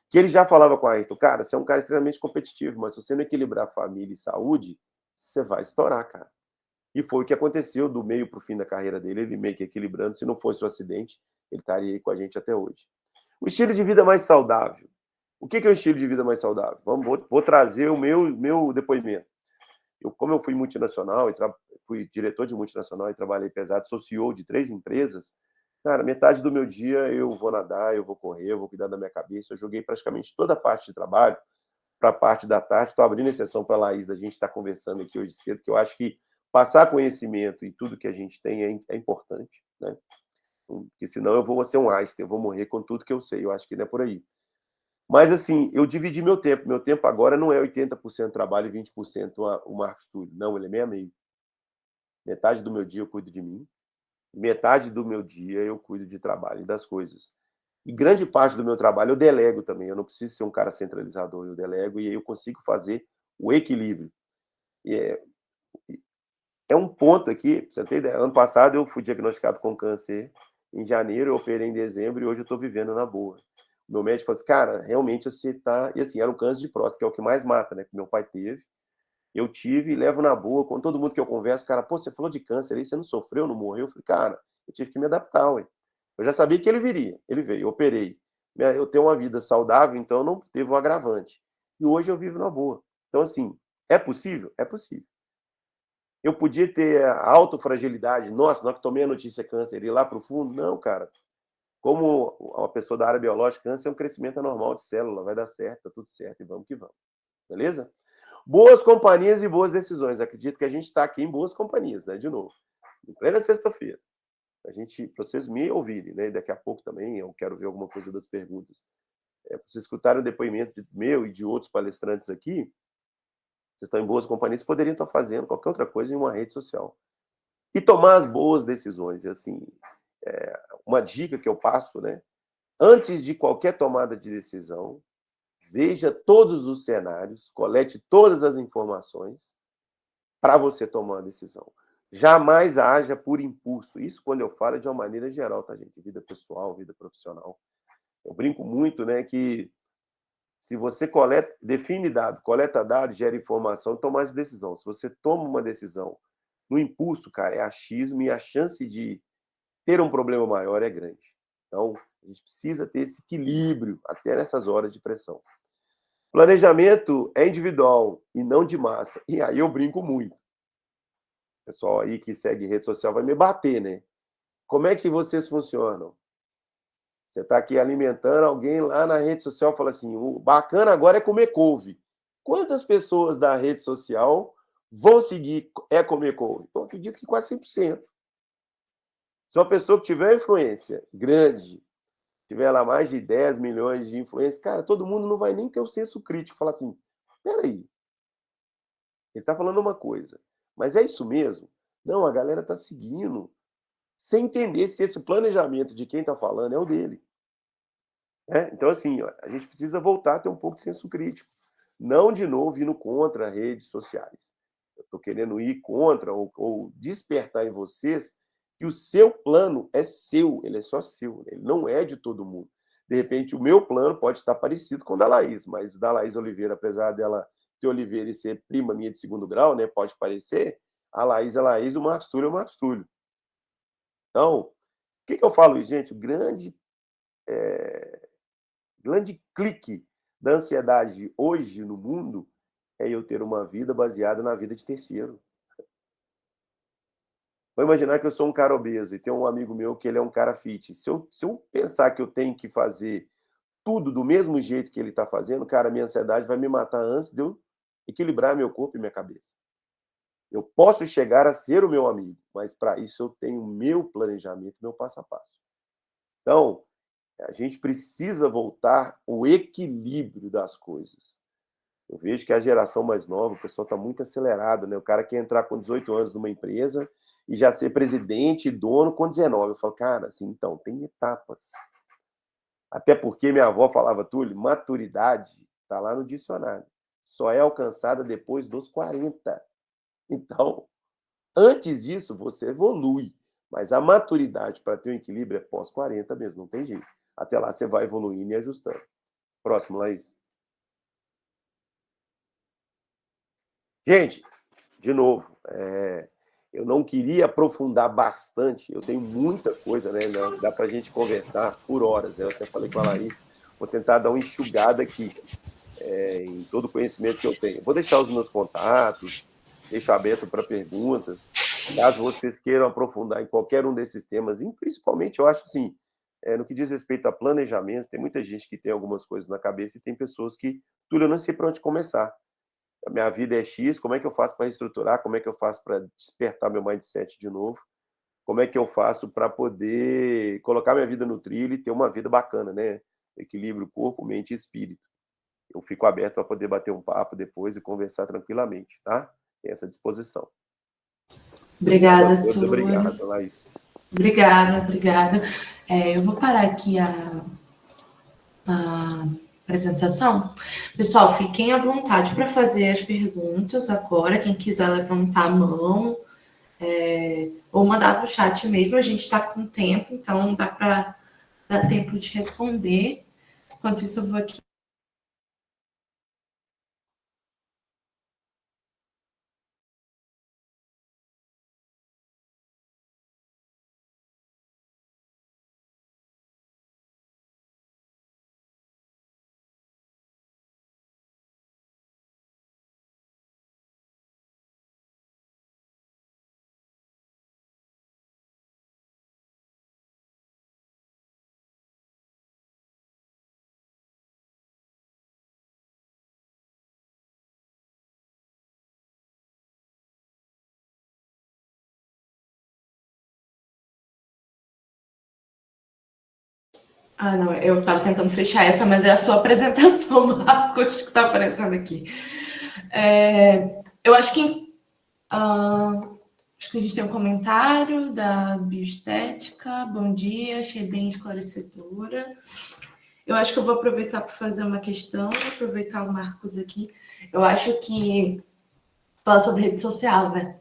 Speaker 1: que ele já falava com a Ayrton, cara, você é um cara extremamente competitivo, mas se você não equilibrar família e saúde, você vai estourar, cara. E foi o que aconteceu do meio para o fim da carreira dele, ele meio que equilibrando, se não fosse o acidente, ele estaria aí com a gente até hoje. O estilo de vida mais saudável. O que é um estilo de vida mais saudável? Vou trazer o meu depoimento. Como eu fui multinacional, fui diretor de multinacional e trabalhei pesado, sou CEO de 3 empresas, cara, metade do meu dia eu vou nadar, eu vou correr, eu vou cuidar da minha cabeça. Eu joguei praticamente toda a parte de trabalho para a parte da tarde. Estou abrindo exceção para a Laís, da gente estar conversando aqui hoje cedo, que eu acho que passar conhecimento e tudo que a gente tem é importante, né? Porque senão eu vou ser um Einstein, eu vou morrer com tudo que eu sei. Eu acho que não é por aí. Mas, assim, eu dividi meu tempo. Meu tempo agora não é 80% trabalho e 20% o Marcos Túlio. Não, ele é meio-meio. Metade do meu dia eu cuido de mim, metade do meu dia eu cuido de trabalho e das coisas. E grande parte do meu trabalho eu delego também. Eu não preciso ser um cara centralizador, eu delego e aí eu consigo fazer o equilíbrio. E é um ponto aqui, pra você ter ideia. Ano passado eu fui diagnosticado com câncer em janeiro, eu operei em dezembro e hoje eu estou vivendo na boa. O meu médico falou assim, cara, realmente você tá... E assim, era um câncer de próstata, que é o que mais mata, né? Que meu pai teve. Eu tive e levo na boa. Com todo mundo que eu converso, cara, pô, você falou de câncer aí, você não sofreu, não morreu? Eu falei, cara, eu tive que me adaptar, ué. Eu já sabia que ele viria. Ele veio, eu operei. Eu tenho uma vida saudável, então não teve um agravante. E hoje eu vivo na boa. Então, assim, é possível? É possível. Eu podia ter a autofragilidade, nossa, na hora que tomei a notícia câncer, ir lá para o fundo? Não, cara. Como uma pessoa da área biológica, câncer é um crescimento anormal de célula, vai dar certo, tá tudo certo e vamos que vamos. Beleza? Boas companhias e boas decisões. Acredito que a gente está aqui em boas companhias, né? De novo, em plena sexta-feira. Para vocês me ouvirem, né? E daqui a pouco também eu quero ver alguma coisa das perguntas. Para vocês escutarem o depoimento meu e de outros palestrantes aqui, vocês estão em boas companhias, poderiam estar fazendo qualquer outra coisa em uma rede social. E tomar as boas decisões. E assim, uma dica que eu passo, né? Antes de qualquer tomada de decisão, veja todos os cenários, colete todas as informações para você tomar uma decisão. Jamais haja por impulso. Isso quando eu falo é de uma maneira geral, tá, gente? Vida pessoal, vida profissional. Eu brinco muito, né, que se você define dado, coleta dados, gera informação, toma as decisão. Se você toma uma decisão no impulso, cara, é achismo e a chance de ter um problema maior é grande. Então, a gente precisa ter esse equilíbrio até nessas horas de pressão. Planejamento é individual e não de massa. E aí eu brinco muito. O pessoal aí que segue rede social vai me bater, né? Como é que vocês funcionam? Você está aqui alimentando alguém lá na rede social, fala assim, o bacana agora é comer couve. Quantas pessoas da rede social vão seguir comer couve? Eu acredito que quase 100%. Se uma pessoa que tiver influência grande, tiver lá mais de 10 milhões de influência, cara, todo mundo não vai nem ter o senso crítico. Falar assim, peraí, ele está falando uma coisa, mas é isso mesmo? Não, a galera está seguindo, sem entender se esse planejamento de quem está falando é o dele. Então, assim, a gente precisa voltar a ter um pouco de senso crítico. Não, de novo, indo contra redes sociais. Eu estou querendo ir contra ou despertar em vocês que o seu plano é seu, ele é só seu, ele não é de todo mundo. De repente, o meu plano pode estar parecido com o da Laís, mas o da Laís Oliveira, apesar dela ter Oliveira e ser prima minha de segundo grau, né, pode parecer, a Laís é Laís, o Marcos Túlio é o Marcos Túlio. Então, o que eu falo isso, gente? O grande clique da ansiedade hoje no mundo é eu ter uma vida baseada na vida de terceiro. Vou imaginar que eu sou um cara obeso e tem um amigo meu que ele é um cara fit. Se eu pensar que eu tenho que fazer tudo do mesmo jeito que ele está fazendo, cara, minha ansiedade vai me matar antes de eu equilibrar meu corpo e minha cabeça. Eu posso chegar a ser o meu amigo, mas para isso eu tenho o meu planejamento, meu passo a passo. Então, a gente precisa voltar ao equilíbrio das coisas. Eu vejo que a geração mais nova, o pessoal está muito acelerado, né? O cara quer entrar com 18 anos numa empresa e já ser presidente e dono com 19. Eu falo, cara, assim, então, tem etapas. Até porque minha avó falava, Túlio, maturidade está lá no dicionário. Só é alcançada depois dos 40. Então, Antes disso, você evolui, mas a maturidade para ter um equilíbrio é pós-40 mesmo, não tem jeito. Até lá você vai evoluindo e ajustando. Próximo, Laís. Gente, de novo, eu não queria aprofundar bastante, eu tenho muita coisa, né? Dá para a gente conversar por horas. Eu até falei com a Laís, vou tentar dar uma enxugada aqui em todo o conhecimento que eu tenho. Vou deixar os meus contatos, deixo aberto para perguntas, caso vocês queiram aprofundar em qualquer um desses temas, e principalmente, eu acho assim, no que diz respeito a planejamento, tem muita gente que tem algumas coisas na cabeça e tem pessoas que, Túlio, eu não sei para onde começar. A minha vida é X, como é que eu faço para estruturar, como é que eu faço para despertar meu mindset de novo, como é que eu faço para poder colocar minha vida no trilho e ter uma vida bacana, né? Equilíbrio corpo, mente e espírito. Eu fico aberto para poder bater um papo depois e conversar tranquilamente, tá? Tem essa disposição. Obrigado a
Speaker 2: Obrigada,
Speaker 1: todos,
Speaker 2: Túlio.
Speaker 1: obrigado, Laís.
Speaker 2: Obrigada. Eu vou parar aqui a apresentação. Pessoal, fiquem à vontade para fazer as perguntas agora. Quem quiser levantar a mão ou mandar para o chat mesmo. A gente está com tempo, então dá para dar tempo de responder. Enquanto isso, eu vou aqui. Ah, não, eu estava tentando fechar essa, mas é a sua apresentação, Marcos, que está aparecendo aqui. Eu acho que a gente tem um comentário da Bioestética. Bom dia, achei bem esclarecedora. Eu acho que eu vou aproveitar para fazer uma questão, aproveitar o Marcos aqui. Eu acho que falar sobre rede social, né?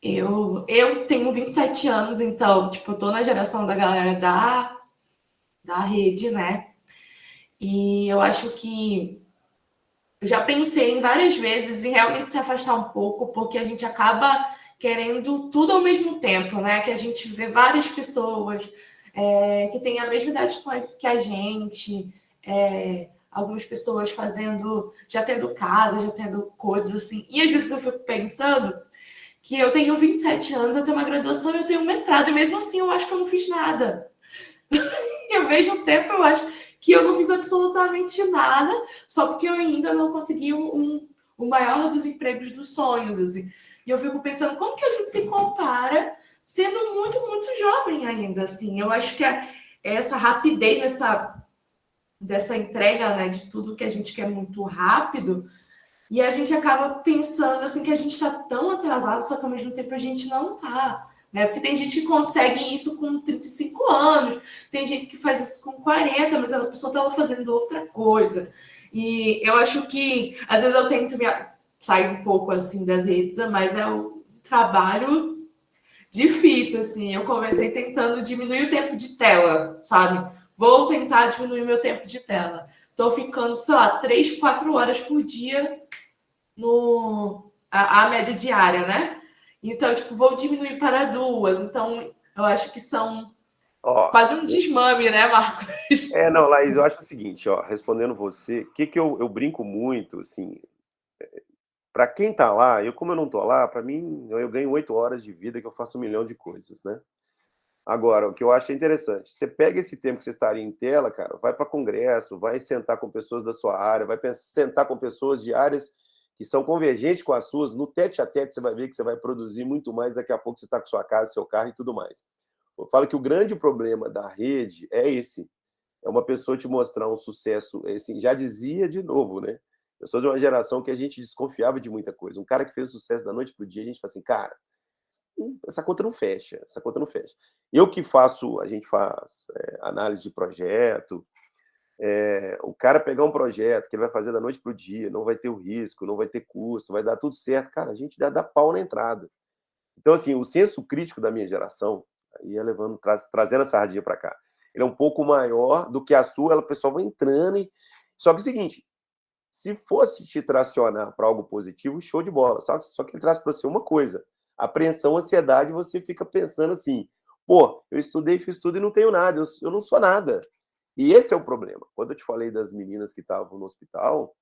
Speaker 2: Eu tenho 27 anos, então, tipo, eu tô na geração da galera da rede, né? E eu acho que eu já pensei em várias vezes em realmente se afastar um pouco, porque a gente acaba querendo tudo ao mesmo tempo, né? Que a gente vê várias pessoas que têm a mesma idade que a gente, algumas pessoas fazendo, já tendo casa, já tendo coisas assim. E às vezes eu fico pensando que eu tenho 27 anos, eu tenho uma graduação, eu tenho um mestrado, e mesmo assim eu acho que eu não fiz nada. E ao mesmo tempo eu acho que eu não fiz absolutamente nada, só porque eu ainda não consegui o maior dos empregos dos sonhos, assim. E eu fico pensando, como que a gente se compara sendo muito, muito jovem ainda, assim? Eu acho que essa rapidez, dessa entrega, né, de tudo que a gente quer muito rápido, e a gente acaba pensando, assim, que a gente está tão atrasado, só que ao mesmo tempo a gente não está. Né? Porque tem gente que consegue isso com 35 anos, tem gente que faz isso com 40, mas a pessoa estava fazendo outra coisa. E eu acho que, às vezes, eu tento sair um pouco assim das redes, mas é um trabalho difícil, assim. Eu comecei tentando diminuir o tempo de tela, sabe? Vou tentar diminuir meu tempo de tela. Estou ficando, sei lá, 3, 4 horas por dia a média diária, né? Então, tipo, vou diminuir para 2. Então, eu acho que são quase um desmame, né, Marcos?
Speaker 1: Não, Laís, eu acho o seguinte, ó, respondendo você, o que eu brinco muito, assim, para quem tá lá, como eu não tô lá, para mim, eu ganho 8 horas de vida que eu faço 1 milhão de coisas, né? Agora, o que eu acho interessante, você pega esse tempo que você estaria em tela, cara, vai para congresso, vai sentar com pessoas da sua área, vai sentar com pessoas de áreas que são convergentes com as suas, no tete a tete você vai ver que você vai produzir muito mais, daqui a pouco você está com sua casa, seu carro e tudo mais. Eu falo que o grande problema da rede é esse, é uma pessoa te mostrar um sucesso, assim, já dizia de novo, né? Eu sou de uma geração que a gente desconfiava de muita coisa. Um cara que fez sucesso da noite pro dia, a gente fala assim, cara, essa conta não fecha, essa conta não fecha. Eu que faço, a gente faz análise de projeto, o cara pegar um projeto que ele vai fazer da noite pro dia, não vai ter o risco, não vai ter custo, vai dar tudo certo, cara, a gente dá pau na entrada. Então, assim, o senso crítico da minha geração, ia levando, trazendo a sardinha para cá, ele é um pouco maior do que a sua, o pessoal vai entrando e... Só que é o seguinte, se fosse te tracionar para algo positivo, show de bola. Só que ele traz para você uma coisa: apreensão, ansiedade, você fica pensando assim, pô, eu estudei, fiz tudo e não tenho nada, eu não sou nada. E esse é o problema. Quando eu te falei das meninas que estavam no hospital,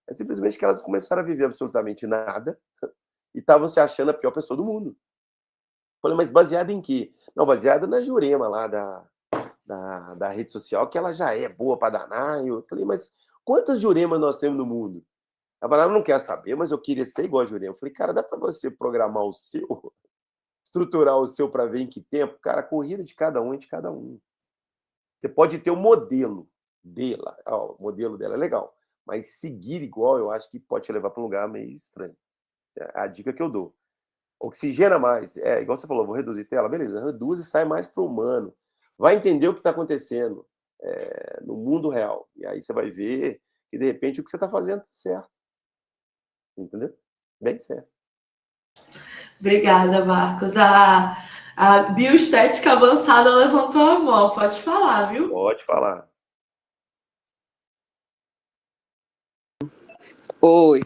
Speaker 1: é simplesmente que elas começaram a viver absolutamente nada e estavam se achando a pior pessoa do mundo. Falei, mas baseada em quê? Não, baseada na Jurema lá da rede social, que ela já é boa para danar. Eu falei, mas quantas Juremas nós temos no mundo? A Banana não quer saber, mas eu queria ser igual a Jurema. Eu falei, cara, dá para você programar o seu, estruturar o seu para ver em que tempo? Cara, a corrida de cada um é de cada um. Você pode ter o modelo dela, ó, o modelo dela é legal, mas seguir igual eu acho que pode te levar para um lugar meio estranho. É a dica que eu dou. Oxigena mais, igual você falou, vou reduzir tela, beleza, reduz e sai mais para o humano. Vai entender o que está acontecendo no mundo real. E aí você vai ver que, de repente, o que você está fazendo está certo. Entendeu? Bem certo.
Speaker 2: Obrigada, Marcos. A bioestética avançada levantou a mão. Pode falar, viu?
Speaker 1: Pode falar.
Speaker 3: Oi,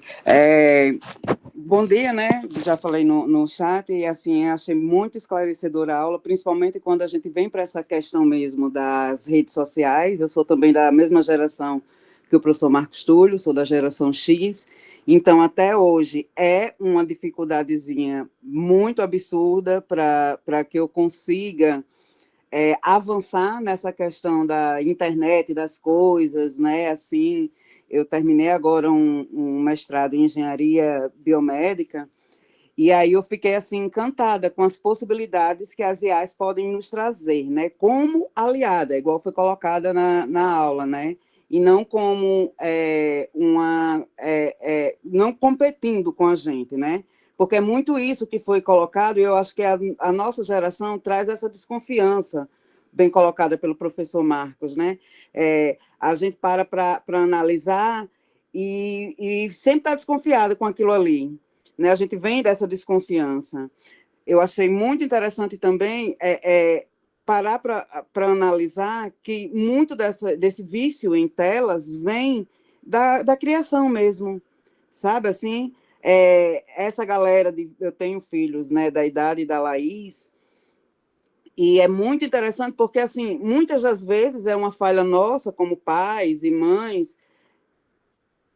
Speaker 3: bom dia, né? Já falei no chat e assim, achei muito esclarecedora a aula, principalmente quando a gente vem para essa questão mesmo das redes sociais. Eu sou também da mesma geração que o professor Marcos Túlio, sou da geração X, então até hoje é uma dificuldadezinha muito absurda para que eu consiga avançar nessa questão da internet, das coisas, né? Assim, eu terminei agora um mestrado em engenharia biomédica, e aí eu fiquei assim encantada com as possibilidades que as IAs podem nos trazer, né? Como aliada, igual foi colocada na aula, né? E não como não competindo com a gente, né? Porque é muito isso que foi colocado, e eu acho que a nossa geração traz essa desconfiança, bem colocada pelo professor Marcos, né? A gente para analisar e sempre está desconfiado com aquilo ali, né? A gente vem dessa desconfiança. Eu achei muito interessante também parar para analisar que muito desse vício em telas vem da criação mesmo, sabe? Assim, essa galera, eu tenho filhos, né, da idade da Laís, e é muito interessante porque, assim, muitas das vezes é uma falha nossa como pais e mães.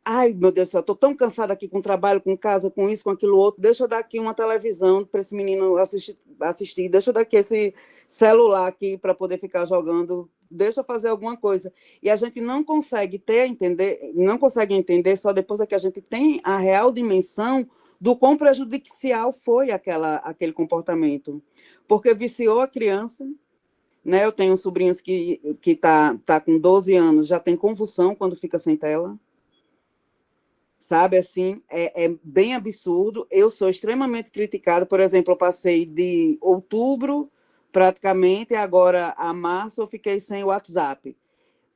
Speaker 3: Ai, meu Deus do céu, estou tão cansada aqui com trabalho, com casa, com isso, com aquilo outro. Deixa eu dar aqui uma televisão para esse menino assistir. Deixa eu dar aqui esse celular aqui para poder ficar jogando. Deixa eu fazer alguma coisa. E a gente não consegue não consegue entender só depois que a gente tem a real dimensão do quão prejudicial foi aquele comportamento. Porque viciou a criança, né? Eu tenho sobrinhos que tá com 12 anos, já tem convulsão quando fica sem tela. Sabe, assim, é bem absurdo. Eu sou extremamente criticada. Por exemplo, eu passei de outubro, praticamente, e agora a março eu fiquei sem o WhatsApp.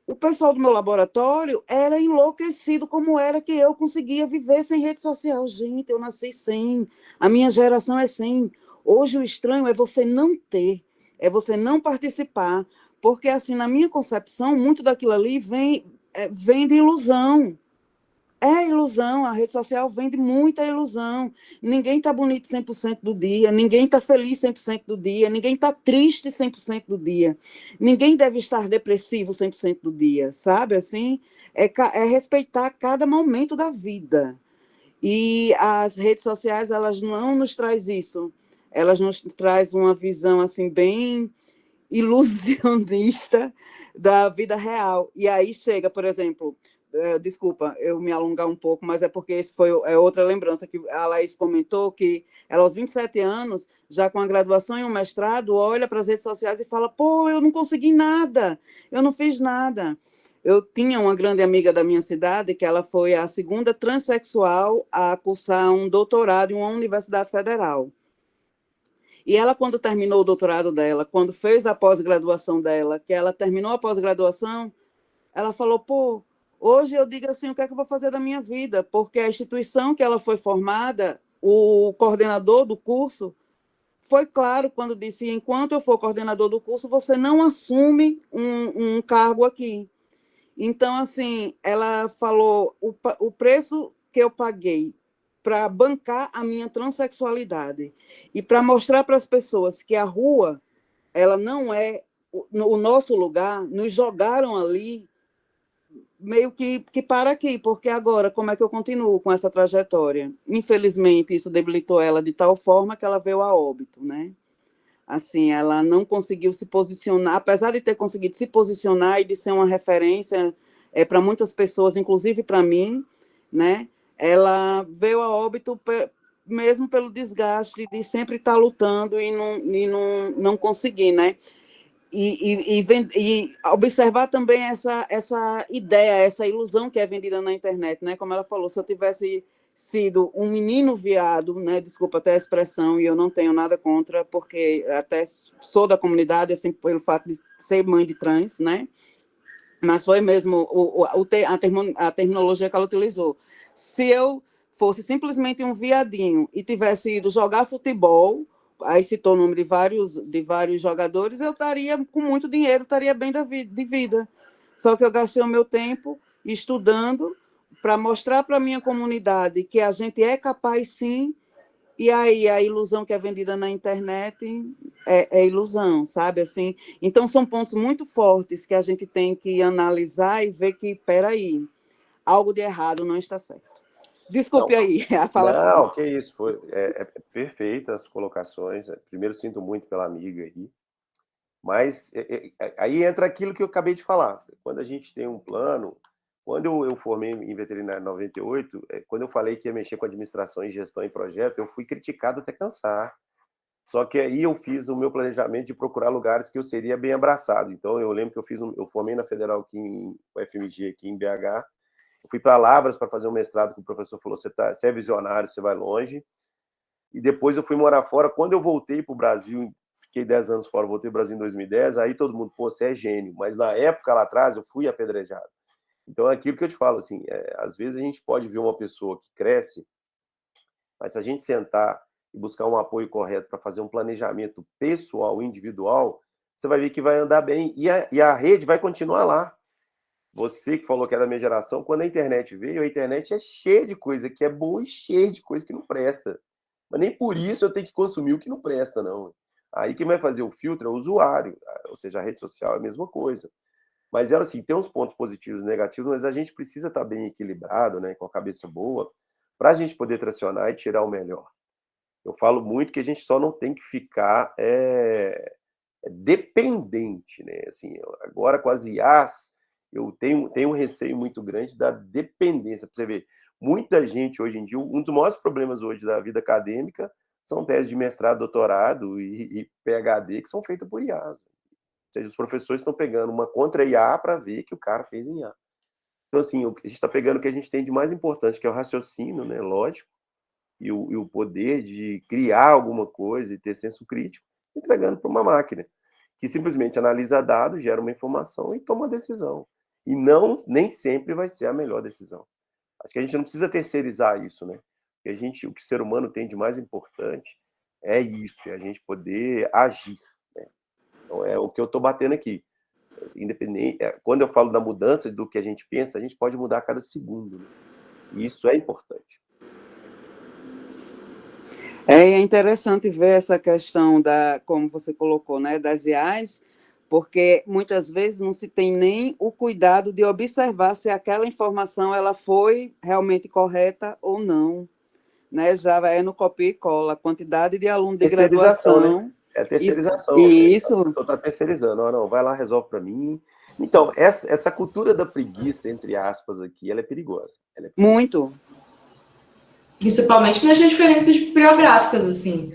Speaker 3: O pessoal do meu laboratório era enlouquecido como era que eu conseguia viver sem rede social. Gente, eu nasci sem, a minha geração é sem. Hoje o estranho é você não ter, é você não participar, porque, assim, na minha concepção, muito daquilo ali vem de ilusão. É ilusão, a rede social vende muita ilusão. Ninguém está bonito 100% do dia, ninguém está feliz 100% do dia, ninguém está triste 100% do dia, ninguém deve estar depressivo 100% do dia, sabe? Assim, é respeitar cada momento da vida. E as redes sociais, elas não nos traz isso, elas nos traz uma visão assim bem ilusionista da vida real. E aí chega, por exemplo... desculpa eu me alongar um pouco, mas é porque esse foi outra lembrança que a Laís comentou, que ela aos 27 anos, já com a graduação e um mestrado, olha para as redes sociais e fala, pô, eu não consegui nada, eu não fiz nada. Eu tinha uma grande amiga da minha cidade, que ela foi a segunda transexual a cursar um doutorado em uma universidade federal. E ela, quando terminou o doutorado dela, quando fez a pós-graduação dela, que ela terminou a pós-graduação, ela falou, pô, hoje eu digo assim, o que é que eu vou fazer da minha vida? Porque a instituição que ela foi formada, o coordenador do curso, foi claro quando disse, enquanto eu for coordenador do curso, você não assume um cargo aqui. Então, assim, ela falou, o preço que eu paguei para bancar a minha transexualidade e para mostrar para as pessoas que a rua, ela não é o nosso lugar, nos jogaram ali meio que para aqui, porque agora como é que eu continuo com essa trajetória? Infelizmente, isso debilitou ela de tal forma que ela veio a óbito, né? Assim, ela não conseguiu se posicionar, apesar de ter conseguido se posicionar e de ser uma referência para muitas pessoas, inclusive para mim, né? Ela veio a óbito mesmo pelo desgaste de sempre estar lutando e não conseguir, né? E observar também essa ideia, essa ilusão que é vendida na internet, né? Como ela falou, se eu tivesse sido um menino viado, né? Desculpa até a expressão, e eu não tenho nada contra, porque até sou da comunidade, assim, pelo fato de ser mãe de trans, né? Mas foi mesmo a terminologia que ela utilizou. Se eu fosse simplesmente um viadinho e tivesse ido jogar futebol, aí citou o nome de vários jogadores, eu estaria com muito dinheiro, estaria bem de vida. Só que eu gastei o meu tempo estudando para mostrar para a minha comunidade que a gente é capaz, sim, e aí a ilusão que é vendida na internet é ilusão, sabe? Assim, então, são pontos muito fortes que a gente tem que analisar e ver que, peraí, algo de errado não está certo. Desculpe aí a falação.
Speaker 1: Não, que isso, é perfeita as colocações. Primeiro, sinto muito pela amiga aí, mas aí entra aquilo que eu acabei de falar. Quando a gente tem um plano, quando eu formei em veterinário em 98, quando eu falei que ia mexer com administração e gestão em projeto, eu fui criticado até cansar. Só que aí eu fiz o meu planejamento de procurar lugares que eu seria bem abraçado. Então, eu lembro que eu formei na Federal aqui o FMG aqui em BH. Eu fui para Lavras para fazer um mestrado, que o professor falou, você é visionário, você vai longe. E depois eu fui morar fora. Quando eu voltei para o Brasil, fiquei 10 anos fora, voltei para o Brasil em 2010, aí todo mundo, pô, você é gênio. Mas na época lá atrás, eu fui apedrejado. Então, é aquilo que eu te falo, assim, às vezes a gente pode ver uma pessoa que cresce, mas se a gente sentar e buscar um apoio correto para fazer um planejamento pessoal, individual, você vai ver que vai andar bem. E a rede vai continuar lá. Você que falou que é da minha geração, quando a internet veio, a internet é cheia de coisa que é boa e cheia de coisa que não presta. Mas nem por isso eu tenho que consumir o que não presta, não. Aí quem vai fazer o filtro é o usuário, ou seja, a rede social é a mesma coisa. Mas ela, assim, tem uns pontos positivos e negativos, mas a gente precisa estar bem equilibrado, né, com a cabeça boa, para a gente poder tracionar e tirar o melhor. Eu falo muito que a gente só não tem que ficar dependente, né? Assim, agora com as IAs, eu tenho um receio muito grande da dependência. Para você ver, muita gente hoje em dia, um dos maiores problemas hoje da vida acadêmica são teses de mestrado, doutorado e PhD que são feitas por IAs. Ou seja, os professores estão pegando uma contra-IA para ver que o cara fez em IA. Então, assim, a gente está pegando o que a gente tem de mais importante, que é o raciocínio, né, lógico, e o poder de criar alguma coisa e ter senso crítico, entregando para uma máquina, que simplesmente analisa dados, gera uma informação e toma uma decisão. E nem sempre vai ser a melhor decisão. Acho que a gente não precisa terceirizar isso, né? O que o ser humano tem de mais importante é isso, é a gente poder agir, né? Então, é o que eu estou batendo aqui. Independente, quando eu falo da mudança do que a gente pensa, a gente pode mudar a cada segundo, né? E isso é importante.
Speaker 3: É interessante ver essa questão como você colocou, né, das IAs, porque muitas vezes não se tem nem o cuidado de observar se aquela informação ela foi realmente correta ou não, né? Já vai no copia e cola, a quantidade de aluno de graduação,
Speaker 1: né? É terceirização.
Speaker 3: Isso.
Speaker 1: Está terceirizando. Não, vai lá, resolve para mim. Então, essa cultura da preguiça, entre aspas, aqui, ela é perigosa.
Speaker 3: Muito.
Speaker 2: Principalmente nas referências bibliográficas, assim.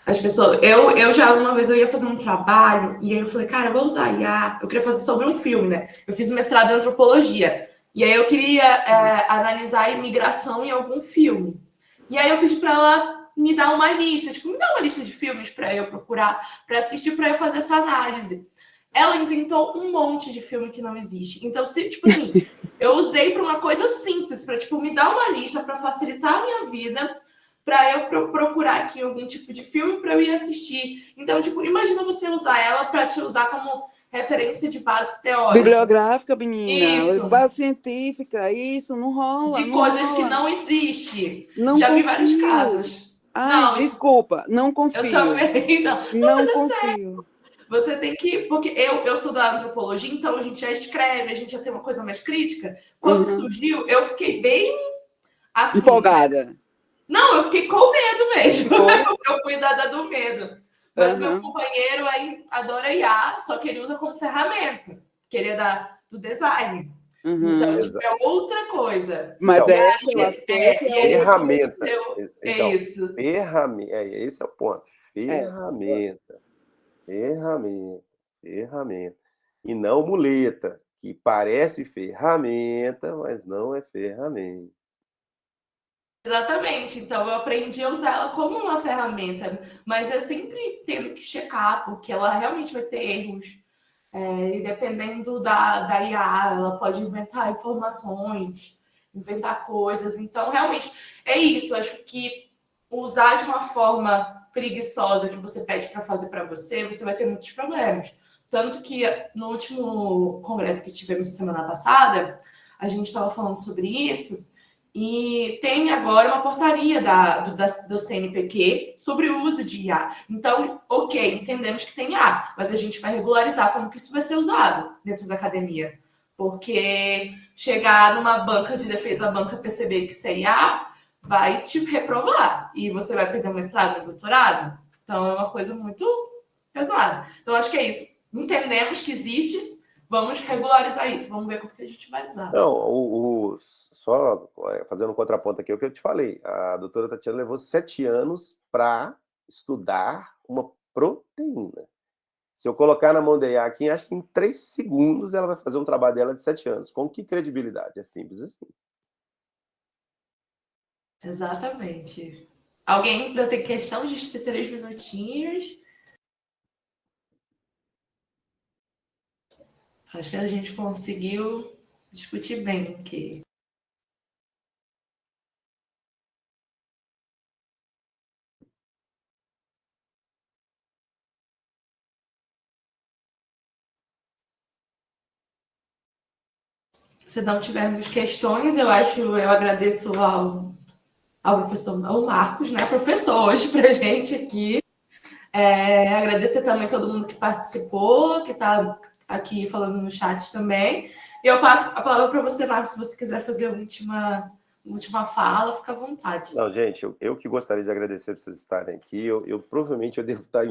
Speaker 2: As pessoas... Eu já, uma vez, eu ia fazer um trabalho, e aí eu falei, cara, eu vou usar IA. Eu queria fazer sobre um filme, né? Eu fiz mestrado em antropologia. E aí eu queria analisar a imigração em algum filme. E aí eu pedi para ela me dar uma lista, me dar uma lista de filmes para eu procurar, para assistir, para eu fazer essa análise. Ela inventou um monte de filme que não existe. Então, assim, eu usei para uma coisa simples, para me dar uma lista para facilitar a minha vida, para eu procurar aqui algum tipo de filme para eu ir assistir. Então, tipo, imagina você usar ela para te usar como referência de base teórica.
Speaker 3: Bibliográfica, menina.
Speaker 2: Isso.
Speaker 3: Base científica, isso, não rola.
Speaker 2: De
Speaker 3: não
Speaker 2: coisas
Speaker 3: rola.
Speaker 2: que não existem.
Speaker 3: Não
Speaker 2: Já vi
Speaker 3: confio.
Speaker 2: vários casos.
Speaker 3: Ai,
Speaker 2: não,
Speaker 3: desculpa, não confio.
Speaker 2: Eu também não.
Speaker 3: Não
Speaker 2: mas
Speaker 3: confio.
Speaker 2: Sério. Você tem que... Porque eu sou da antropologia, então a gente já escreve, a gente já tem uma coisa mais crítica. Quando surgiu, eu fiquei bem assim...
Speaker 3: Empolgada.
Speaker 2: Não, eu fiquei com medo mesmo. Eu fui dada do medo. Mas meu companheiro adora IA, só que ele usa como ferramenta. Que ele é do design. Então, tipo, é outra coisa.
Speaker 3: Mas
Speaker 1: então,
Speaker 3: essa, eu acho que é
Speaker 1: ferramenta.
Speaker 2: É isso.
Speaker 1: Ferramenta. Esse é o ponto. Ferramenta. Ferramenta. E não muleta, que parece ferramenta, mas não é ferramenta.
Speaker 2: Exatamente. Então, eu aprendi a usar ela como uma ferramenta, mas eu sempre tenho que checar, porque ela realmente vai ter erros. E dependendo da IA, ela pode inventar informações, inventar coisas. Então, realmente, é isso. Acho que usar de uma forma preguiçosa que você pede para fazer para você, você vai ter muitos problemas. Tanto que no último congresso que tivemos semana passada, a gente estava falando sobre isso, e tem agora uma portaria do CNPq sobre o uso de IA. Então, ok, entendemos que tem IA, mas a gente vai regularizar como que isso vai ser usado dentro da academia. Porque chegar numa banca de defesa, a banca perceber que isso é IA, vai te reprovar. E você vai perder o mestrado e o doutorado. Então, é uma coisa muito pesada. Então, acho que é isso. Entendemos que existe, vamos regularizar isso. Vamos ver como que a gente vai usar.
Speaker 1: Não, só fazendo um contraponto aqui, é o que eu te falei. A doutora Tatiana levou 7 anos para estudar uma proteína. Se eu colocar na mão da IA aqui, acho que em 3 segundos ela vai fazer um trabalho dela de 7 anos. Com que credibilidade? É simples assim.
Speaker 2: Exatamente. Alguém ainda tem questão de ter 3 minutinhos? Acho que a gente conseguiu discutir bem aqui. Se não tivermos questões, eu agradeço ao professor, ao Marcos, né? Professor hoje pra gente aqui. Agradecer também todo mundo que participou, que está aqui falando no chat também. E eu passo a palavra para você, Marcos, se você quiser fazer a última fala, fica à vontade.
Speaker 1: Não, gente, eu que gostaria de agradecer por vocês estarem aqui. Provavelmente eu devo estar em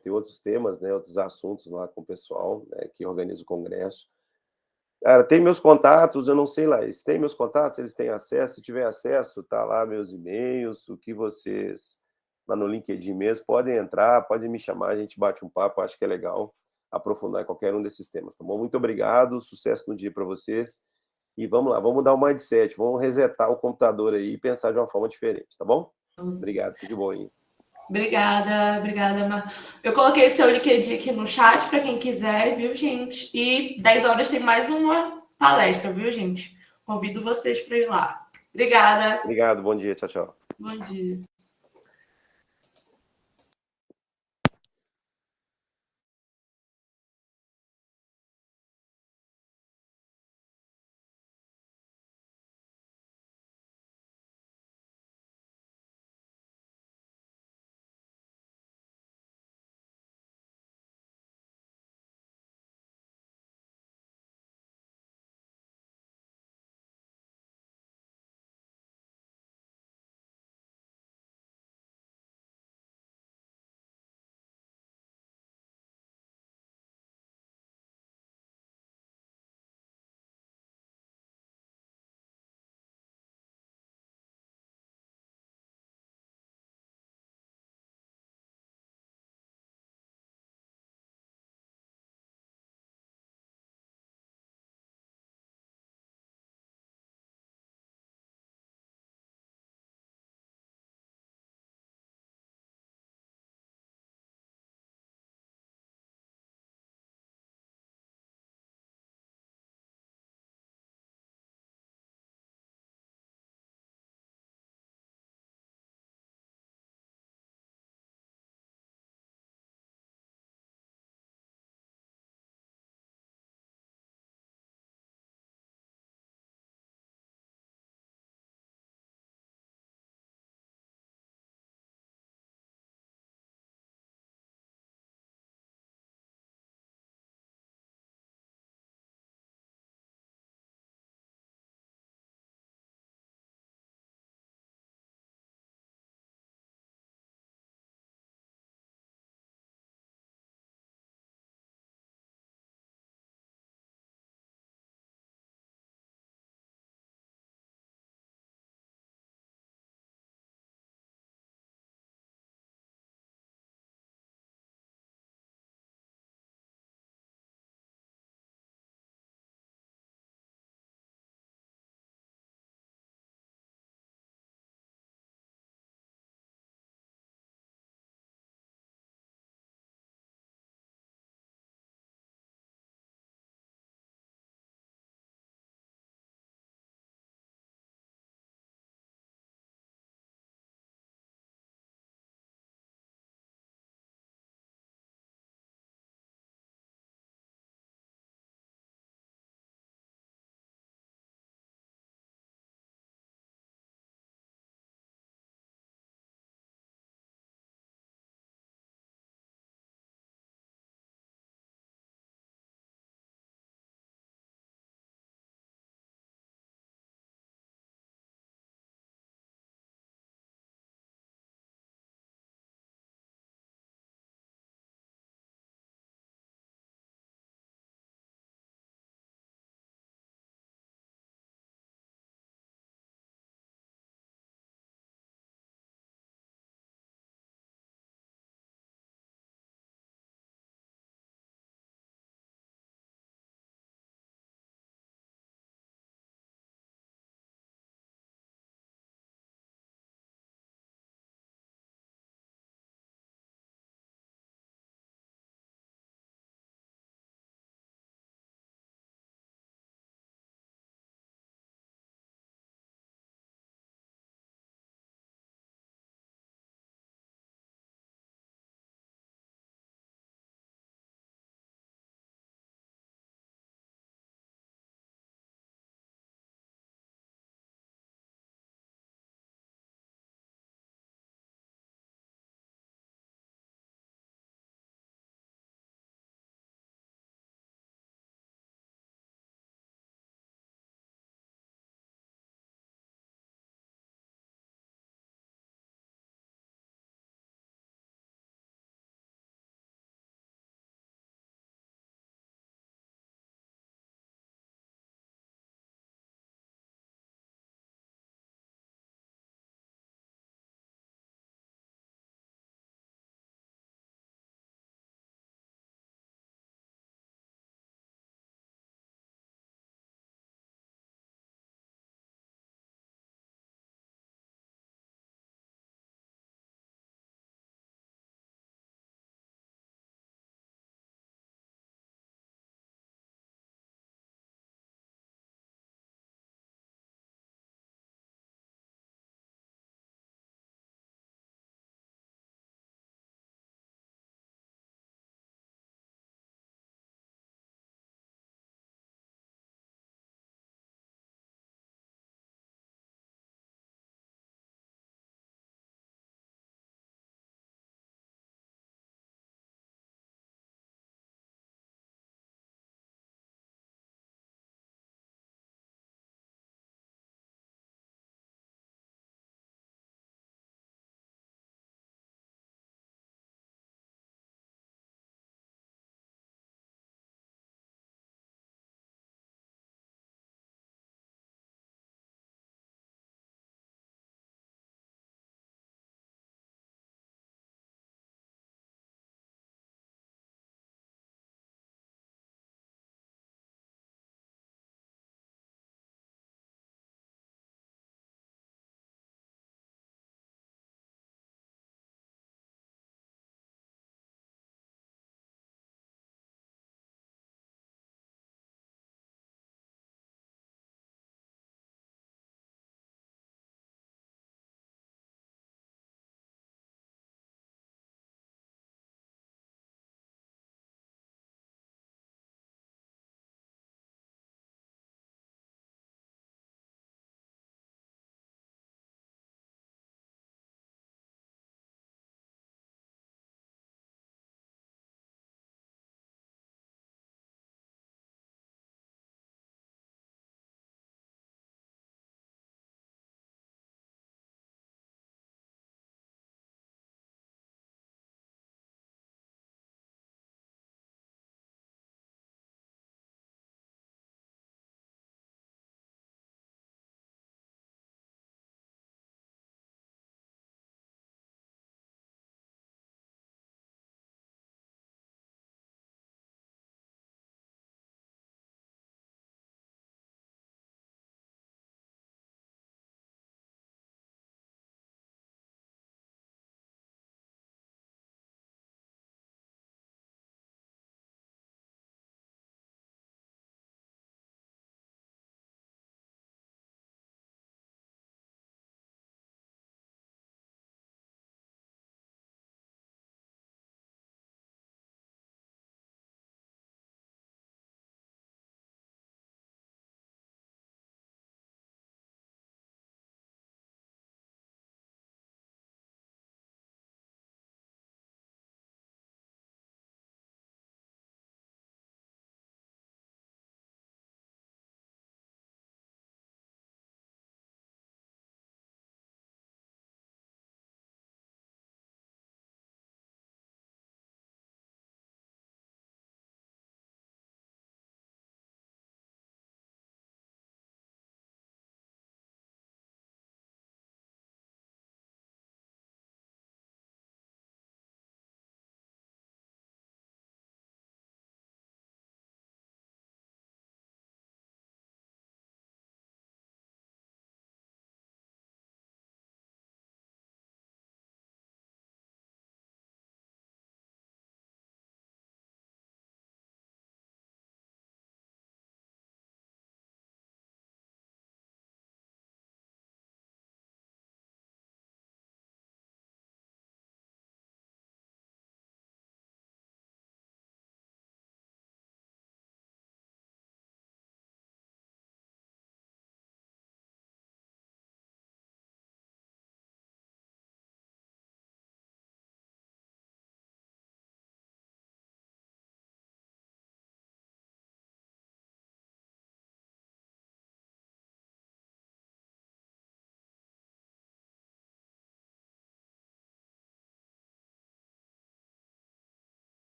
Speaker 1: tem outros temas, né, outros assuntos lá com o pessoal, né, que organiza o congresso. Cara, tem meus contatos, eu não sei lá, eles têm meus contatos, eles têm acesso, se tiver acesso, tá lá meus e-mails, o que vocês, lá no LinkedIn mesmo, podem entrar, podem me chamar, a gente bate um papo, acho que é legal aprofundar em qualquer um desses temas, tá bom? Muito obrigado, sucesso no dia para vocês, e vamos lá, vamos mudar o mindset, vamos resetar o computador aí e pensar de uma forma diferente, tá bom? Obrigado, tudo de bom aí.
Speaker 2: Obrigada, Mar. Eu coloquei o seu LinkedIn aqui no chat para quem quiser, viu, gente? E 10 horas tem mais uma palestra, viu, gente? Convido vocês para ir lá. Obrigada.
Speaker 1: Obrigado, bom dia, tchau, tchau.
Speaker 2: Bom dia.